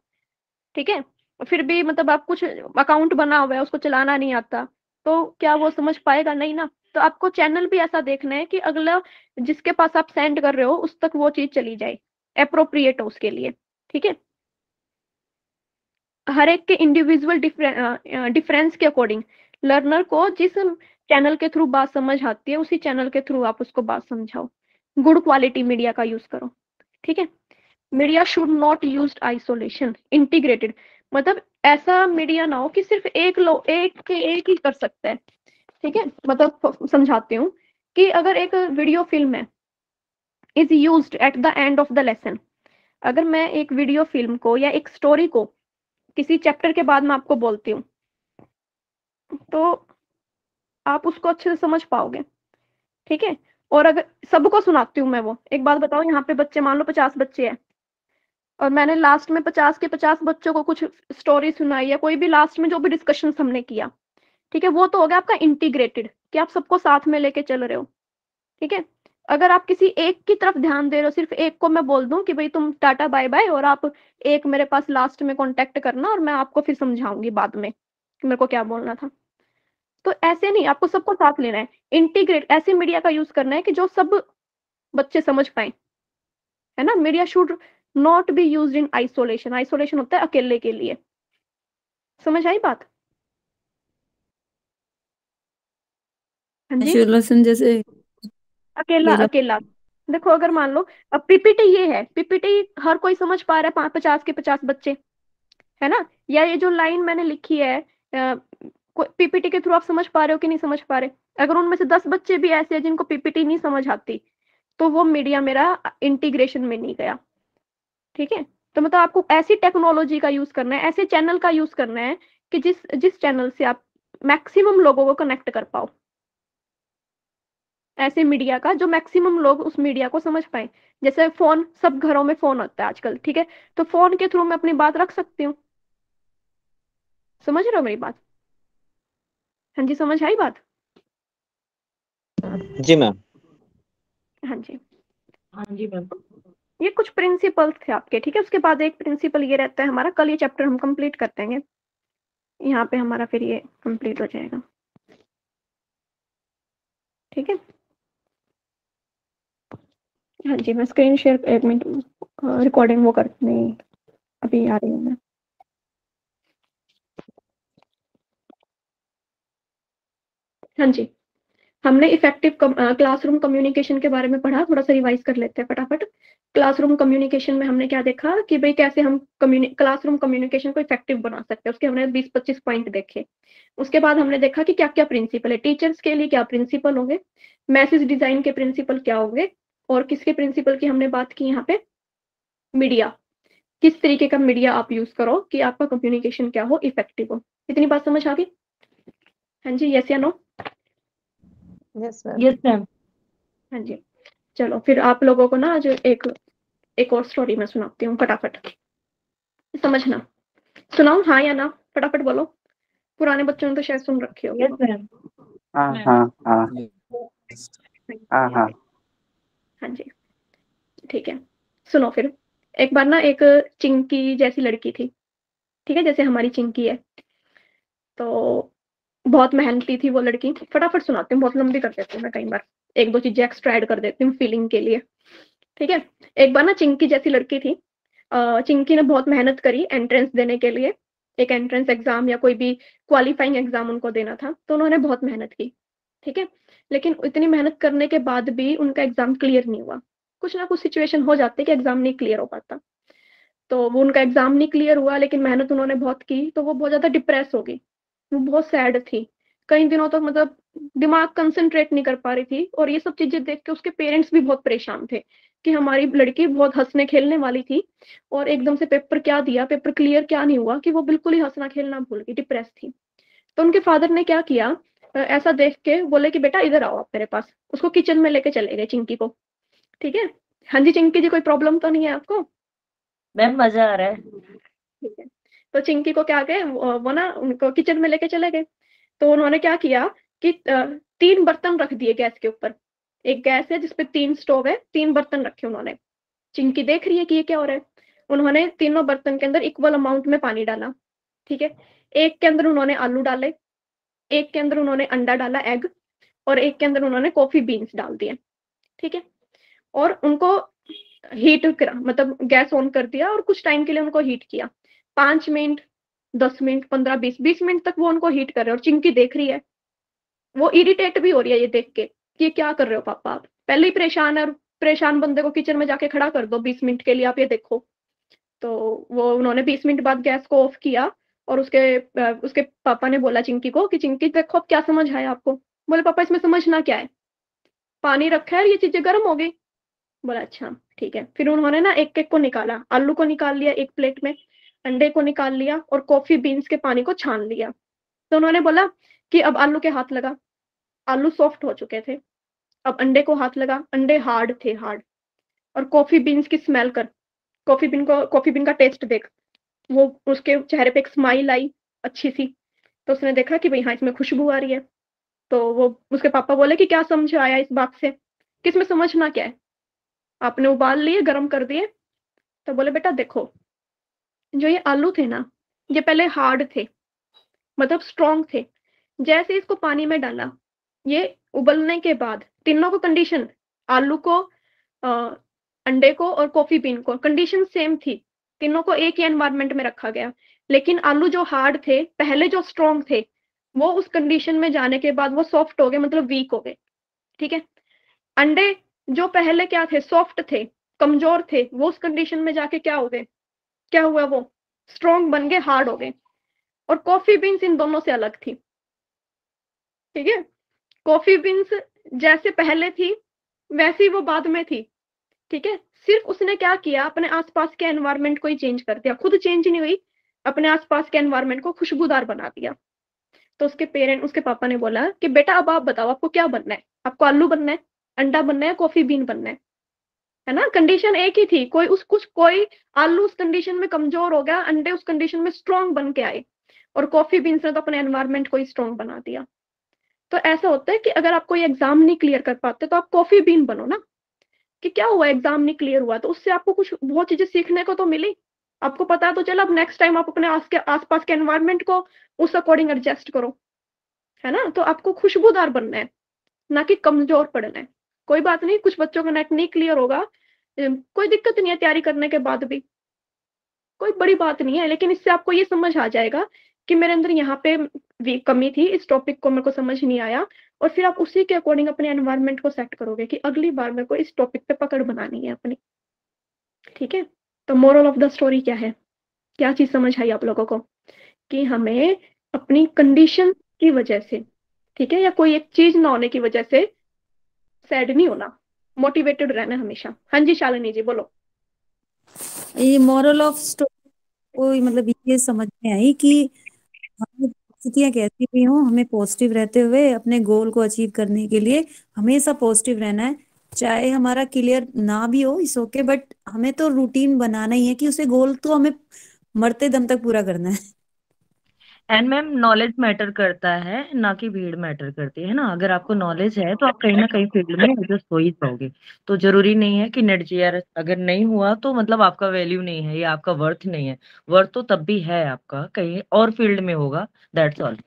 Speaker 1: ठीक है, फिर भी मतलब आप कुछ अकाउंट बना हुआ है, उसको चलाना नहीं आता, तो क्या वो समझ पाएगा? नहीं ना। तो आपको चैनल भी ऐसा देखना है कि अगला जिसके पास आप सेंड कर रहे हो उस तक वो चीज चली जाए, एप्रोप्रिएट हो उसके लिए, ठीक है? हर एक के इंडिविजुअल डिफरेंस के अकॉर्डिंग लर्नर को जिस चैनल के थ्रू बात समझ आती है उसी चैनल के थ्रू आप उसको बात समझाओ। गुड क्वालिटी मीडिया का यूज करो, ठीक है? Media should not used isolation, integrated, मतलब ऐसा मीडिया ना हो कि सिर्फ एक ही कर सकता है, ठीक है? मतलब समझाती हूँ कि अगर एक वीडियो फिल्म है is used at the end of the lesson, अगर मैं एक वीडियो फिल्म को या एक स्टोरी को किसी चैप्टर के बाद मैं आपको बोलती हूँ, तो आप उसको अच्छे से समझ पाओगे, ठीक है? और अगर सबको सुनाती हूँ मैं, वो एक बात बताओ, यहाँ पे बच्चे मान लो 50 बच्चे हैं, और मैंने लास्ट में 50 के 50 बच्चों को कुछ स्टोरी सुनाई, या कोई भी लास्ट में जो भी डिस्कशन हमने किया, ठीक है, वो तो हो गया आपका इंटीग्रेटेड, कि आप सबको साथ में लेके चल रहे हो, ठीक है? अगर आप किसी एक की तरफ ध्यान दे रहे हो, सिर्फ एक को मैं बोल दूं कि भाई तुम टाटा बाय बाय, और आप एक मेरे पास लास्ट में कांटेक्ट करना और मैं आपको फिर समझाऊंगी बाद में कि मेरे को क्या बोलना था, तो ऐसे नहीं, आपको सबको साथ लेना है। इंटीग्रेट, ऐसे मीडिया का यूज करना है कि जो सब बच्चे समझ पाए, है ना? Media should not be used in isolation, isolation होता है अकेले के लिए। समझ आई बात? हाँ जी,
Speaker 3: आइसोलेशन जैसे
Speaker 1: अकेला
Speaker 3: अकेला।
Speaker 1: अकेला, देखो अगर मान लो अब पीपीटी ये है, पीपीटी हर कोई समझ पा रहा है, 50 के 50 बच्चे, है ना? या ये जो लाइन मैंने लिखी है पीपीटी के थ्रू आप समझ पा रहे हो कि नहीं समझ पा रहे? अगर उनमें से 10 बच्चे भी ऐसे हैं जिनको पीपीटी नहीं समझ आती, तो वो मीडिया मेरा इंटीग्रेशन में नहीं गया। ठीक है, तो मतलब आपको ऐसी टेक्नोलॉजी का यूज करना है, ऐसे चैनल का यूज करना है कि जिस जिस चैनल से आप मैक्सिमम लोगों को कनेक्ट कर पाओ, ऐसे मीडिया का जो मैक्सिमम लोग उस मीडिया को समझ पाए। जैसे फोन, सब घरों में फोन होता है आजकल, ठीक है, तो फोन के थ्रू मैं अपनी बात रख सकती हूँ। समझ रहे हो मेरी बात? हाँ जी, समझ आई बात?
Speaker 9: जी मैम।
Speaker 1: हाँ जी,
Speaker 2: हाँ जी मैम।
Speaker 1: ये कुछ प्रिंसिपल्स थे आपके, ठीक है। उसके बाद एक प्रिंसिपल ये रहता है हमारा, कल ये चैप्टर हम कंप्लीट कर देंगे, यहाँ पे हमारा फिर ये कंप्लीट हो जाएगा, ठीक है। हाँ जी, मैं स्क्रीन शेयर, एक मिनट, रिकॉर्डिंग वो करनी, अभी आ रही हूँ मैं। हाँ जी, हमने इफेक्टिव क्लासरूम कम्युनिकेशन के बारे में पढ़ा, थोड़ा सा रिवाइज कर लेते हैं फटाफट। क्लासरूम कम्युनिकेशन में हमने क्या देखा कि भाई कैसे हम क्लासरूम कम्युनिकेशन को इफेक्टिव बना सकते हैं, उसके हमने 20-25 पॉइंट देखे। उसके बाद हमने देखा कि क्या क्या प्रिंसिपल है, टीचर्स के लिए क्या प्रिंसिपल होंगे, मैसेज डिजाइन के प्रिंसिपल क्या होंगे, और किसके प्रिंसिपल की हमने बात की यहाँ पे, मीडिया, किस तरीके का मीडिया आप यूज करो कि आपका कम्युनिकेशन क्या हो, इफेक्टिव हो। इतनी बात समझ आ गई? हाँ जी, यस या no?
Speaker 4: Yes ma'am.
Speaker 2: Yes ma'am.
Speaker 1: हाँ जी, चलो फिर आप लोगों को ना जो एक और स्टोरी मैं सुनाती हूँ, फटाफट समझना। सुनाऊं हाँ या ना? फटाफट बोलो, पुराने बच्चों ने तो शायद सुन रखी होगी।
Speaker 2: Yes ma'am.
Speaker 8: हाँ हाँ हाँ हाँ हाँ।
Speaker 1: हाँ जी, ठीक है, सुनो फिर। एक बार ना एक चिंकी जैसी लड़की थी, ठीक है, जैसे हमारी चिंकी है, तो बहुत मेहनती थी वो लड़की। फटाफट सुनाती हूँ, बहुत लंबी कर देती हूँ मैं, कई बार एक दो चीजें एक्स्ट्रा ऐड कर देती हूँ फीलिंग के लिए, ठीक है। एक बार ना चिंकी जैसी लड़की थी, चिंकी ने बहुत मेहनत करी एंट्रेंस देने के लिए, एक एंट्रेंस एग्जाम या कोई भी क्वालिफाइंग एग्जाम उनको देना था, तो उन्होंने बहुत मेहनत की, ठीक है। लेकिन इतनी मेहनत करने के बाद भी उनका एग्जाम क्लियर नहीं हुआ। कुछ ना कुछ सिचुएशन हो जाती है कि एग्जाम नहीं क्लियर हो पाता, तो वो उनका एग्जाम नहीं क्लियर हुआ, लेकिन मेहनत उन्होंने बहुत की, तो वो बहुत ज्यादा डिप्रेस हो गई, वो बहुत सैड थी कई दिनों तक, मतलब दिमाग कंसंट्रेट नहीं कर पा रही थी। और ये सब चीजें देख के उसके पेरेंट्स भी बहुत परेशान थे कि हमारी लड़की बहुत हंसने खेलने वाली थी और एकदम से पेपर क्या दिया, पेपर क्लियर क्या नहीं हुआ कि वो बिल्कुल ही हंसना खेलना भूल गई, डिप्रेस थी। तो उनके फादर ने क्या किया, ऐसा देख के बोले कि बेटा इधर आओ आप मेरे पास। उसको किचन में लेके चले गए चिंकी को, ठीक है। हाँ जी चिंकी जी, कोई प्रॉब्लम तो नहीं है आपको?
Speaker 2: मैम मजा आ रहा है।
Speaker 1: ठीक है, तो चिंकी को क्या गए वो ना उनको किचन में लेके चले गए। तो उन्होंने क्या किया कि 3 बर्तन रख दिए गैस के ऊपर, एक गैस है जिसपे 3 स्टोव है, 3 बर्तन रखे उन्होंने। चिंकी देख रही है कि ये क्या हो रहा है। उन्होंने तीनों बर्तन के अंदर इक्वल अमाउंट में पानी डाला, ठीक है। एक के अंदर उन्होंने आलू डाले, एक के अंदर उन्होंने अंडा डाला एग, और एक के अंदर उन्होंने कॉफी बीन्स डाल दिए, ठीक है। और उनको हीट मतलब गैस ऑन कर दिया और कुछ टाइम के लिए उनको हीट किया, 5 मिनट, 10 मिनट, 15, 20 मिनट तक वो उनको हीट कर रहे हैं। और चिंकी देख रही है, वो इरिटेट भी हो रही है ये देख के कि क्या कर रहे हो पापा आप, पहले ही परेशान है और परेशान बंदे को किचन में जाके खड़ा कर दो 20 मिनट के लिए, आप ये देखो। तो वो उन्होंने 20 मिनट बाद गैस को ऑफ किया और उसके पापा ने बोला चिंकी को कि चिंकी देखो अब क्या समझ आया आपको? बोले पापा इसमें समझना क्या है, पानी रखा है, ये चीजें गर्म हो गई। बोला अच्छा ठीक है। फिर उन्होंने ना एक एक को निकाला, आलू को निकाल लिया एक प्लेट में, अंडे को निकाल लिया और कॉफी बीन्स के पानी को छान लिया। तो उन्होंने बोला कि अब आलू के हाथ लगा, आलू सॉफ्ट हो चुके थे। अब अंडे को हाथ लगा, अंडे हार्ड थे, हार्ड। और कॉफी बीन्स की स्मेल कर, कॉफी बीन का टेस्ट देख। वो उसके चेहरे पे एक स्माइल आई अच्छी सी, तो उसने देखा कि भाई हाँ इसमें खुशबू आ रही है। तो वो उसके पापा बोले कि क्या समझ आया इस बात से, किसमें समझना क्या है, आपने उबाल लिए गर्म कर दिए। तो बोले बेटा देखो, जो ये आलू थे ना, ये पहले हार्ड थे, मतलब स्ट्रॉन्ग थे। जैसे इसको पानी में डाला, ये उबलने के बाद तीनों को कंडीशन, आलू को, अंडे को और कॉफी बीन को, कंडीशन सेम थी। तीनों को एक ही एनवायरनमेंट में रखा गया, लेकिन आलू जो हार्ड थे पहले, जो स्ट्रॉन्ग थे, वो उस कंडीशन में जाने के बाद वो सॉफ्ट हो गए, मतलब वीक हो गए, ठीक है। अंडे जो पहले क्या थे, सॉफ्ट थे, कमजोर थे, वो उस कंडीशन में जाके क्या हो गए, क्या हुआ, वो स्ट्रॉन्ग बन गए, हार्ड हो गए। और कॉफी बीन्स इन दोनों से अलग थी, ठीक है। कॉफी बीन्स जैसे पहले थी वैसी वो बाद में थी, ठीक है। सिर्फ उसने क्या किया, अपने आसपास के एनवायरनमेंट को ही चेंज कर दिया, खुद चेंज नहीं हुई, अपने आसपास के एनवायरनमेंट को खुशबूदार बना दिया। तो उसके पापा ने बोला कि बेटा अब आप बताओ आपको क्या बनना है, आपको आलू बनना है, अंडा बनना है, कॉफी बीन बनना है ना। कंडीशन एक ही थी, कोई आलू उस कंडीशन में कमजोर हो गया, अंडे उस कंडीशन में स्ट्रॉन्ग बन के आए, और कॉफी बीन्स ने तो अपने एनवायरनमेंट को ही स्ट्रॉन्ग बना दिया। तो ऐसा होता है कि अगर आप कोई एग्जाम नहीं क्लियर कर पाते तो आप कॉफी बीन बनो ना, कि क्या हुआ एग्जाम नहीं क्लियर हुआ तो उससे आपको कुछ बहुत चीजें सीखने को तो मिली, आपको पता तो चला। अब नेक्स्ट टाइम आप अपने आसपास के एनवायरनमेंट को उस अकॉर्डिंग एडजस्ट करो, है ना। तो आपको खुशबूदार बनना है, ना कि कमजोर पड़ना है। कोई बात नहीं, कुछ बच्चों का नेट नहीं क्लियर होगा, कोई दिक्कत नहीं है, तैयारी करने के बाद भी कोई बड़ी बात नहीं है। लेकिन इससे आपको ये समझ आ जाएगा कि मेरे अंदर यहाँ पे कमी थी, इस टॉपिक को मेरे को समझ नहीं आया, और फिर आप उसी के अकॉर्डिंग अपने एनवायरनमेंट को सेट करोगे कि अगली बार मेरे को इस टॉपिक पे पकड़ बनानी है अपनी, ठीक है। तो मोरल ऑफ द स्टोरी क्या है, क्या चीज समझ आई आप लोगों को, कि हमें अपनी कंडीशन की वजह से, ठीक है, या कोई एक चीज ना होने की वजह से सैड नहीं होना, मोटिवेटेड रहना हमेशा। हाँ जी शालिनी जी बोलो।
Speaker 3: ये मॉरल ऑफ स्टोरी को मतलब ये समझ में आई कि हमें परिस्थितियां कैसी भी हों, हमें पॉजिटिव रहते हुए अपने गोल को अचीव करने के लिए हमेशा पॉजिटिव रहना है। चाहे हमारा क्लियर ना भी हो इस ओके, बट हमें तो रूटीन बनाना ही है कि उसे गोल तो हमें मरते दम तक पूरा करना है।
Speaker 9: एंड मैम नॉलेज मैटर करता है, ना कि भीड़ मैटर करती है ना। अगर आपको नॉलेज है तो आप कहीं ना कहीं फील्ड में एडजस्ट हो ही जाओगे। तो जरूरी नहीं है कि नेट जीआर अगर नहीं हुआ तो मतलब आपका वैल्यू नहीं है या आपका वर्थ नहीं है। वर्थ तो तब भी है आपका, कहीं और फील्ड में होगा, दैट्स ऑल।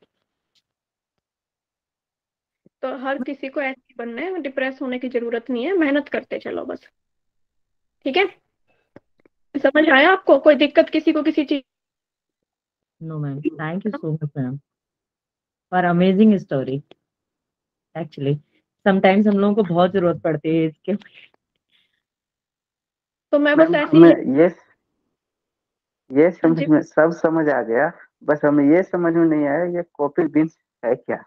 Speaker 1: तो हर किसी को ऐसे ही बनना है, डिप्रेस होने की जरूरत नहीं है, मेहनत करते चलो बस, ठीक है। समझ आया आपको, कोई दिक्कत किसी को किसी चीज?
Speaker 9: No ma'am, thank you so much ma'am for amazing story. Actually sometimes हम लोगों को बहुत जरूरत पड़ती है इसके।
Speaker 1: तो मैं बस
Speaker 5: मैम
Speaker 1: ऐसे
Speaker 5: हमें
Speaker 1: ही
Speaker 5: ये
Speaker 1: हाँ
Speaker 5: समझ
Speaker 1: जी
Speaker 5: में समझ आ गया, बस हमें ये समझ में नहीं आया ये कॉफी बीन्स है क्या।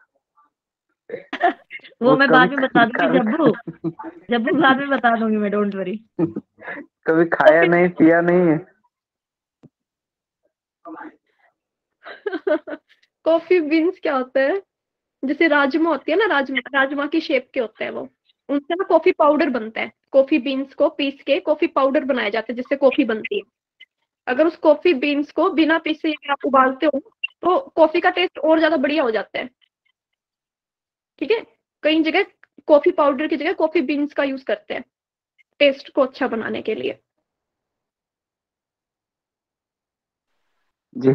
Speaker 9: वो मैं
Speaker 5: कभी
Speaker 9: बाद में बता दूंगी
Speaker 5: कभी
Speaker 9: जब्बू, जब्बू बाद में बता दूंगी मैं, डोंट वरी।
Speaker 5: कभी खाया नहीं पिया नहीं है।
Speaker 1: कॉफी बीन्स क्या होता है, जैसे राजमा होती है ना, राजमा की शेप के होते हैं वो, उनसे ना कॉफी पाउडर बनता है। कॉफी बीन्स को पीस के कॉफी पाउडर बनाया जाता है जिससे कॉफी बनती है। अगर उस कॉफी बीन्स को बिना पीसे अगर आप उबालते हो तो कॉफी का टेस्ट और ज्यादा बढ़िया हो जाता है, ठीक है। कई जगह कॉफी पाउडर की जगह कॉफी बीन्स का यूज करते हैं टेस्ट को अच्छा बनाने के लिए।
Speaker 5: जी